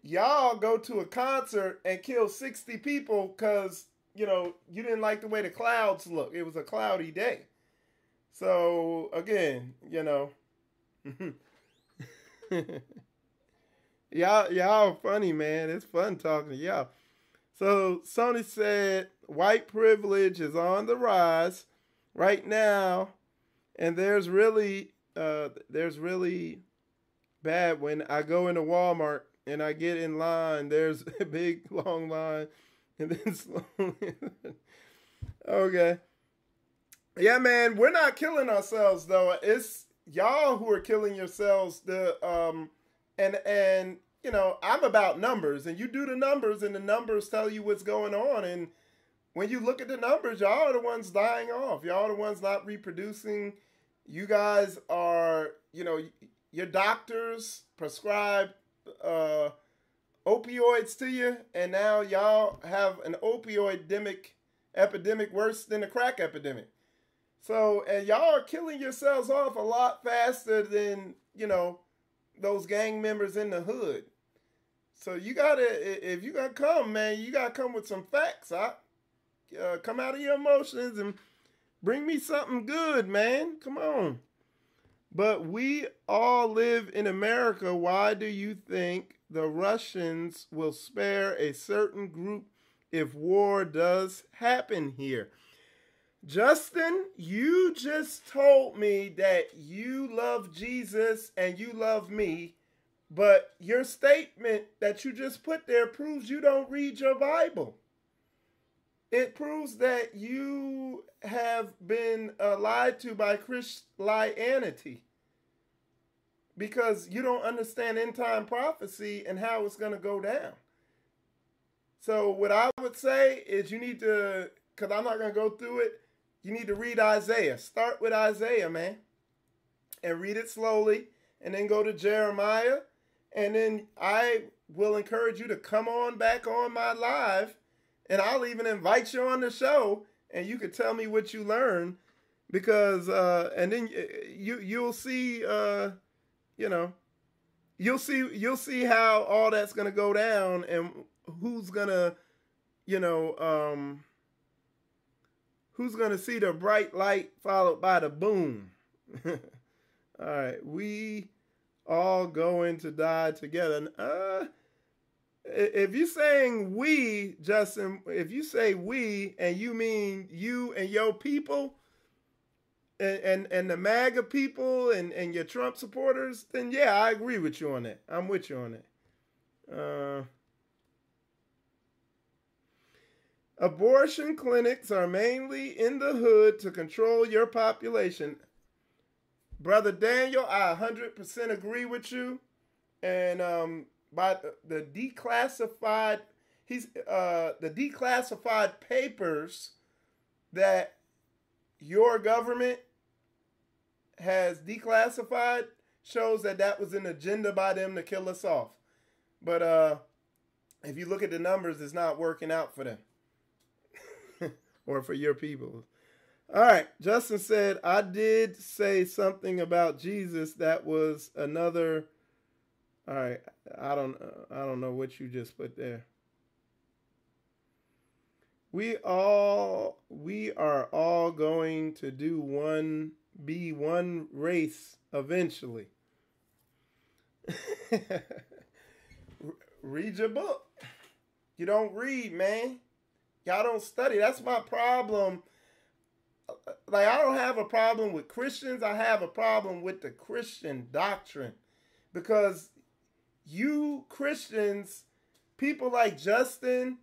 Y'all go to a concert and kill 60 people because, you didn't like the way the clouds look. It was a cloudy day. So again, y'all are funny, man. It's fun talking to y'all. So Sony said white privilege is on the rise right now, and there's really bad when I go into Walmart and I get in line. There's a big long line, and then slowly. Okay. Yeah, man, we're not killing ourselves though. It's y'all who are killing yourselves. And I'm about numbers, and you do the numbers, and the numbers tell you what's going on. And when you look at the numbers, y'all are the ones dying off. Y'all are the ones not reproducing. You guys are, your doctors prescribe opioids to you, and now y'all have an opioid epidemic worse than the crack epidemic. So, and y'all are killing yourselves off a lot faster than, those gang members in the hood. So you gotta, if you gotta come, man, you gotta come with some facts. Come out of your emotions and bring me something good, man. Come on. But we all live in America. Why do you think the Russians will spare a certain group if war does happen here? Justin, you just told me that you love Jesus and you love me, but your statement that you just put there proves you don't read your Bible. It proves that you have been lied to by Christianity because you don't understand end-time prophecy and how it's going to go down. So what I would say is you need to, because I'm not going to go through it, you need to read Isaiah. Start with Isaiah, man, and read it slowly, and then go to Jeremiah, and then I will encourage you to come on back on my live, and I'll even invite you on the show, and you can tell me what you learned, because and then you'll see, you'll see how all that's gonna go down, and who's gonna, who's going to see the bright light followed by the boom? All right. We all going to die together. If you're saying we, Justin, if you say we and you mean you and your people and the MAGA people and your Trump supporters, then yeah, I agree with you on that. I'm with you on that. Abortion clinics are mainly in the hood to control your population. Brother Daniel, I 100% agree with you. And by the declassified, the declassified papers that your government has declassified shows that was an agenda by them to kill us off. But if you look at the numbers, it's not working out for them. Or for your people. All right. Justin said, I did say something about Jesus that was another. All right. I don't know what you just put there. We are all going to be one race eventually. Read your book. You don't read, man. Y'all don't study. That's my problem. Like, I don't have a problem with Christians. I have a problem with the Christian doctrine. Because you Christians, people like Justin,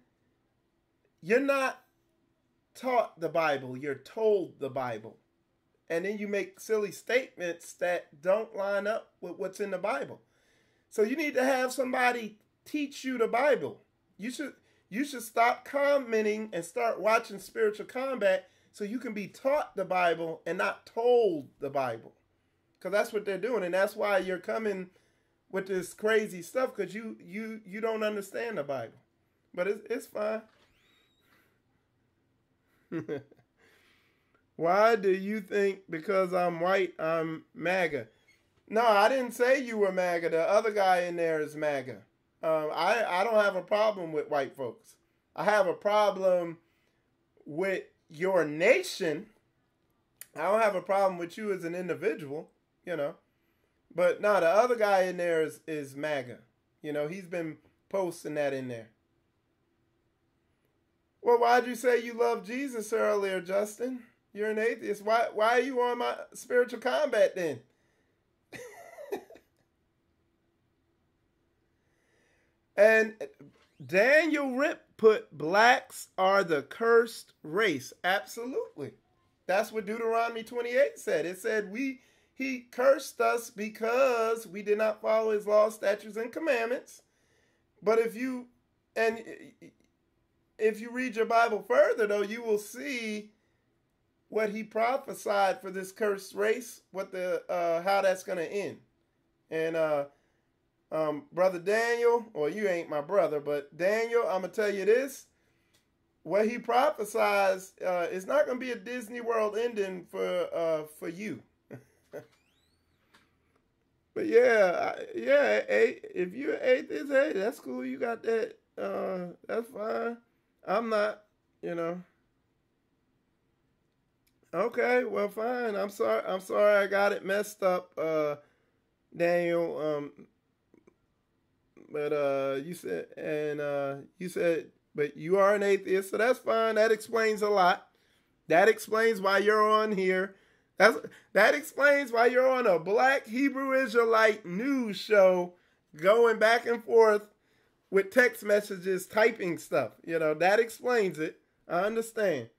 you're not taught the Bible. You're told the Bible. And then you make silly statements that don't line up with what's in the Bible. So you need to have somebody teach you the Bible. You should stop commenting and start watching Spiritual Combat so you can be taught the Bible and not told the Bible. Because that's what they're doing. And that's why you're coming with this crazy stuff, because you don't understand the Bible. But it's fine. Why do you think because I'm white, I'm MAGA? No, I didn't say you were MAGA. The other guy in there is MAGA. I don't have a problem with white folks. I have a problem with your nation I don't have a problem with you as an individual, you know. But no, the other guy in there is MAGA. You know, he's been posting that in there. Well, why'd you say you love Jesus earlier, Justin? You're an atheist. Why are you on my spiritual combat then? And Daniel Rip put blacks are the cursed race. Absolutely. That's what Deuteronomy 28 said. It said he cursed us because we did not follow his laws, statutes, and commandments. But if you read your Bible further, though, you will see what he prophesied for this cursed race, what how that's going to end. And Brother Daniel, or you ain't my brother, but Daniel, I'm going to tell you this. What he prophesies is not going to be a Disney World ending for you. But yeah, if you're an atheist, hey, that's cool. You got that. That's fine. I'm not, you know. Okay, well, fine. I'm sorry I got it messed up, Daniel. But you said, but you are an atheist, so that's fine. That explains a lot. That explains why you're on here. That explains why you're on a Black Hebrew Israelite news show, going back and forth with text messages, typing stuff. You know, that explains it. I understand.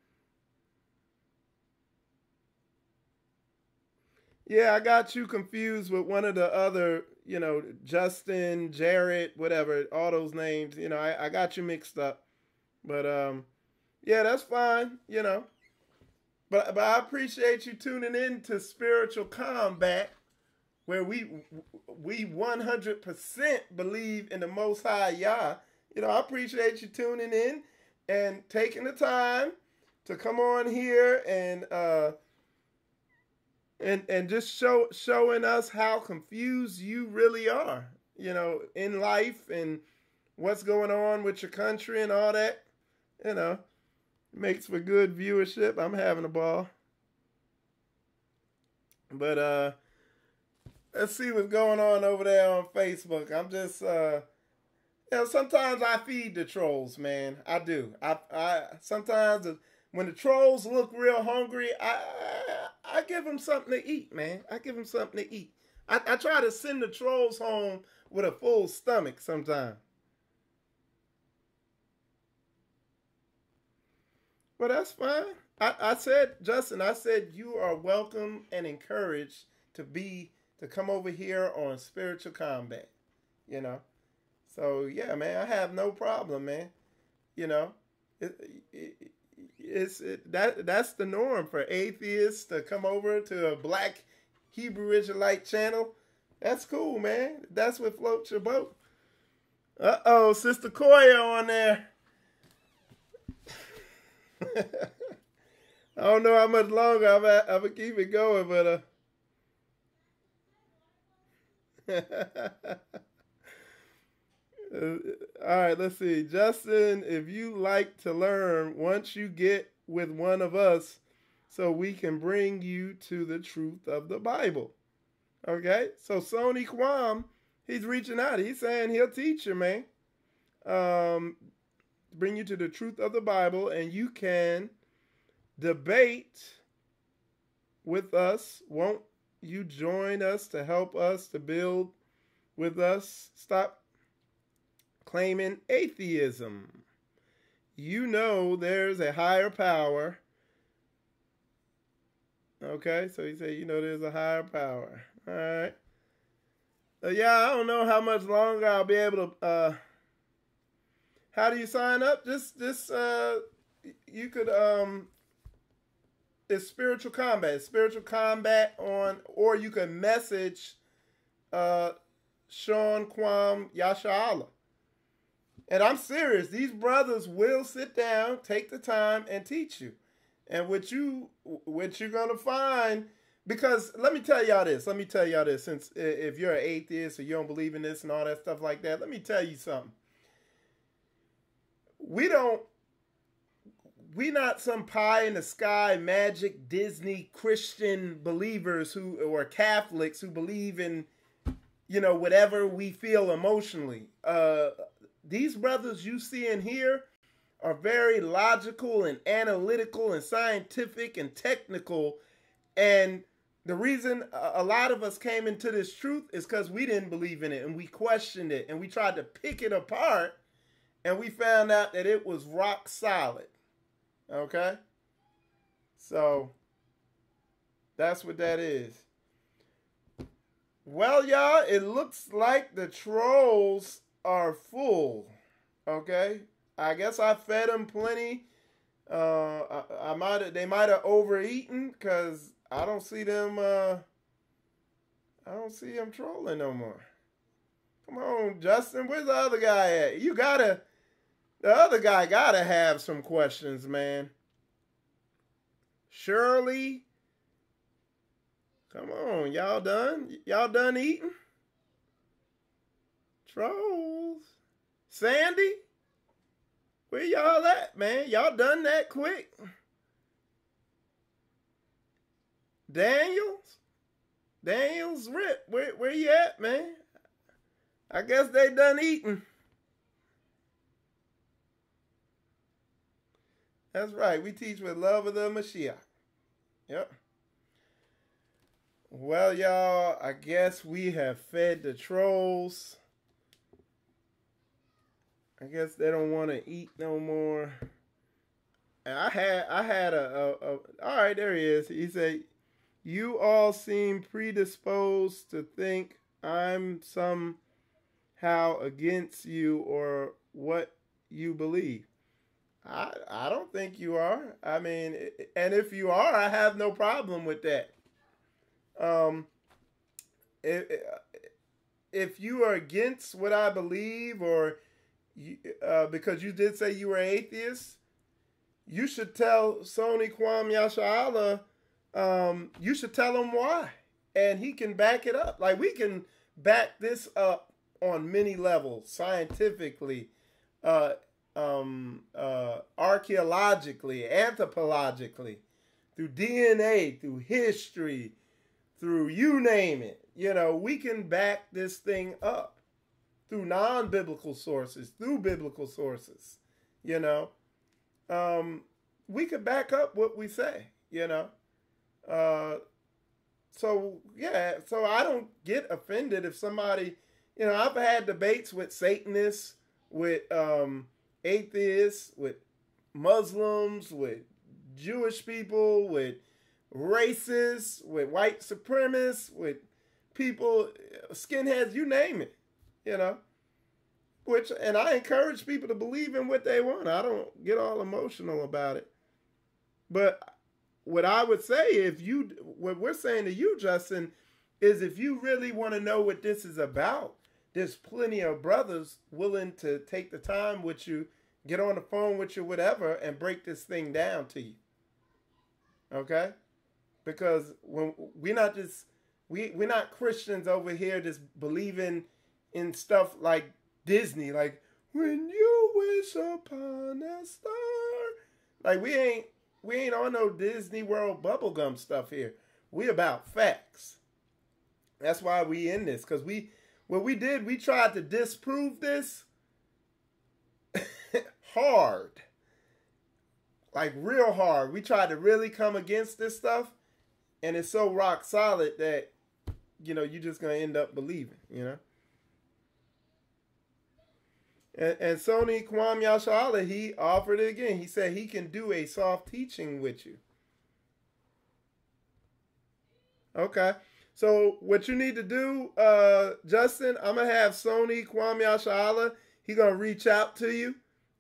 Yeah, I got you confused with one of the other, you know, Justin, Jared, whatever, all those names. You know, I got you mixed up. But, yeah, that's fine, you know. But I appreciate you tuning in to Spiritual Combat, where we 100% believe in the Most High Yah. You know, I appreciate you tuning in and taking the time to come on here and just showing us how confused you really are, you know, in life and what's going on with your country and all that. You know, makes for good viewership. I'm having a ball. But let's see what's going on over there on Facebook. I'm just you know, sometimes I feed the trolls, man. I do. I sometimes when the trolls look real hungry, I give them something to eat, man. I give them something to eat. I try to send the trolls home with a full stomach sometimes. Well, that's fine. I said, Justin, I said you are welcome and encouraged to come over here on Spiritual Combat, you know. So, yeah, man, I have no problem, man. You know, that's the norm for atheists to come over to a Black Hebrew Israelite channel. That's cool, man. That's what floats your boat. Uh-oh, Sister Koya on there. I don't know how much longer I'm gonna keep it going, but all right, let's see. Justin, if you like to learn, once you get with one of us so we can bring you to the truth of the Bible. Okay? So Sony Kwam, he's reaching out. He's saying he'll teach you, man. Bring you to the truth of the Bible, and you can debate with us. Won't you join us to help us to build with us? Stop claiming atheism. You know there's a higher power. Okay, so he said, you know there's a higher power. All right. Yeah, I don't know how much longer I'll be able to... how do you sign up? Just you could it's Spiritual Combat. Spiritual Combat on, or you can message Sean Kwam Yasha. And I'm serious. These brothers will sit down, take the time, and teach you. And what you're gonna find, because let me tell y'all this. Since if you're an atheist or you don't believe in this and all that stuff like that, let me tell you something. we not some pie in the sky, magic, Disney, Christian believers or Catholics who believe in, whatever we feel emotionally. These brothers you see in here are very logical and analytical and scientific and technical. And the reason a lot of us came into this truth is because we didn't believe in it and we questioned it and we tried to pick it apart and we found out that it was rock solid. Okay? So that's what that is. Well, y'all, it looks like the trolls are full. Okay? I guess I fed them plenty. They might have overeaten because I don't see them trolling no more. Come on, Justin, where's the other guy at? The other guy gotta have some questions, man. Shirley, come on, y'all done? Y'all done eating? Trolls. Sandy? Where y'all at, man? Y'all done that quick? Daniels Rip, where you at, man? I guess they done eating. That's right. We teach with love of the Mashiach. Yep. Well, y'all, I guess we have fed the trolls. I guess they don't want to eat no more. And I had all right, there he is. He said, you all seem predisposed to think I'm somehow against you or what you believe. I don't think you are. I mean, and if you are, I have no problem with that. If you are against what I believe, or because you did say you were atheist, you should tell Sony Kwam Yasha'Allah, you should tell him why, and he can back it up. Like, we can back this up on many levels, scientifically, archaeologically, anthropologically, through DNA, through history, through you name it. We can back this thing up through non-biblical sources, through biblical sources. We could back up what we say. So I don't get offended if somebody, I've had debates with Satanists, with atheists, with Muslims, with Jewish people, with racists, with white supremacists, with people, skinheads, you name it, and I encourage people to believe in what they want. I don't get all emotional about it. But what I would say, what we're saying to you, Justin, is if you really want to know what this is about, there's plenty of brothers willing to take the time with you, get on the phone with you, whatever, and break this thing down to you. Okay? Because when we're not Christians over here just believing in stuff like Disney, like when you wish upon a star. Like we ain't on no Disney World bubblegum stuff here. We about facts. That's why we in this, because we tried to disprove this hard. Like real hard. We tried to really come against this stuff, and it's so rock solid that, you're just going to end up believing, And Sony Kwam Yasha'Allah, he offered it again. He said he can do a soft teaching with you. Okay. So what you need to do, Justin, I'm going to have Sony Kwam Yasha'Allah. He's going to reach out to you.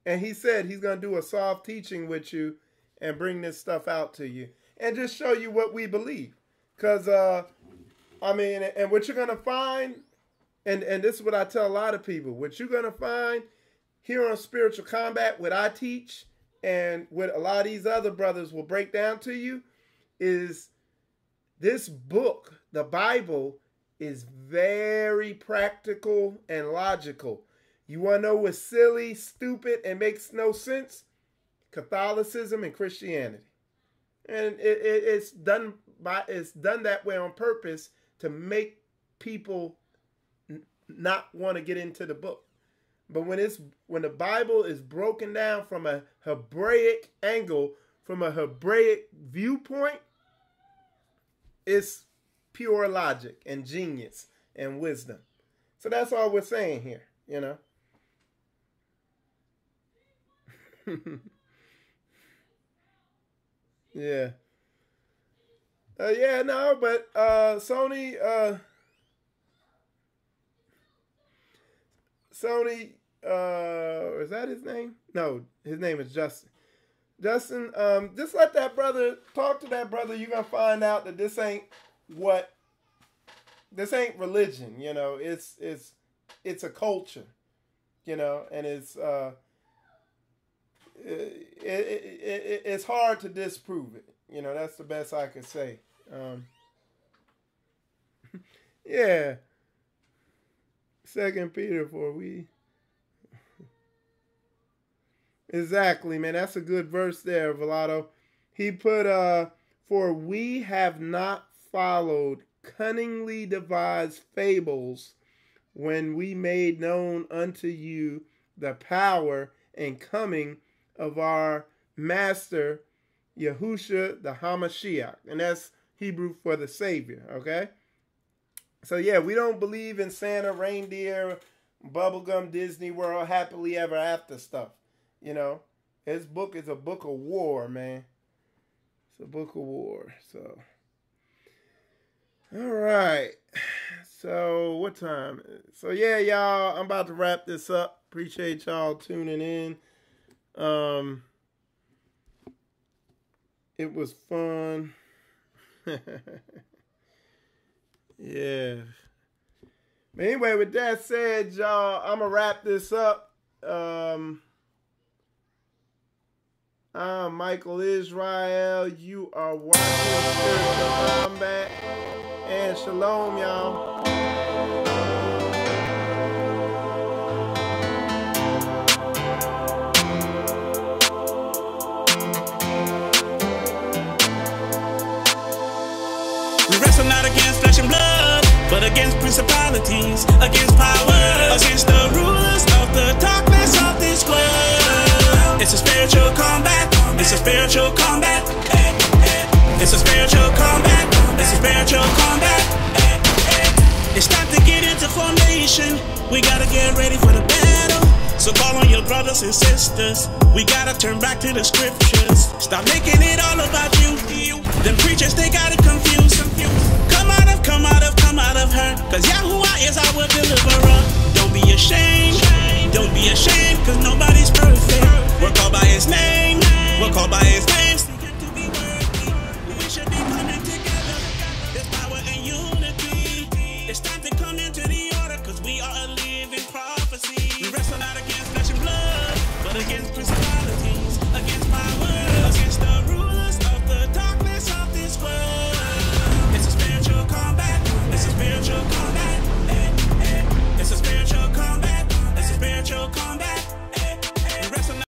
And he said he's going to do a soft teaching with you and bring this stuff out to you. And just show you what we believe. Because, and what you're going to find, and this is what I tell a lot of people, what you're going to find here on Spiritual Combat, what I teach, and what a lot of these other brothers will break down to you, is this book, the Bible, is very practical and logical. You want to know what's silly, stupid, and makes no sense? Catholicism and Christianity. And it's done that way on purpose to make people not want to get into the book. But when the Bible is broken down from a Hebraic angle, from a Hebraic viewpoint, it's pure logic and genius and wisdom. So that's all we're saying here, you know. Yeah. Yeah, no, but Sony, is that his name? No, his name is Justin. Justin, just let that brother, talk to that brother. You're going to find out that this ain't religion, you know. It's a culture, you know, and it's hard to disprove it. You know, that's the best I could say. Yeah. 2 Peter 4, exactly, man. That's a good verse there, Velato. He put, for we have not followed cunningly devised fables when we made known unto you the power and coming of our Master Yahusha the Hamashiach. And that's Hebrew for the Savior, okay? So yeah, we don't believe in Santa, reindeer, bubblegum, Disney World, happily ever after stuff. You know, his book is a book of war, man. It's a book of war. So, all right. So what time? So yeah, y'all, I'm about to wrap this up. Appreciate y'all tuning in. It was fun. Yeah. But anyway, with that said, y'all, I'm going to wrap this up. I'm Michael Israel. You are watching Spiritual Combat. And shalom, y'all. We wrestle not against flesh and blood, but against principalities, against powers, against the rulers of the darkness of this world. It's a spiritual combat. It's a spiritual combat. It's a spiritual combat. It's a spiritual combat. It's time to get into formation. We gotta get ready for the battle. So call on your brothers and sisters. We gotta turn back to the scriptures. Stop making it all about you. Them preachers, they got it confused. Come out of her. Cause Yahuwah is our deliverer. Don't be ashamed. Don't be ashamed, cause nobody's perfect. We're called by his name. We're called by his name. To be worthy. We should be coming together. There's power in unity. It's time to come into the order, cause we are a living prophecy. We wrestle not against flesh and blood, but against principalities, against power.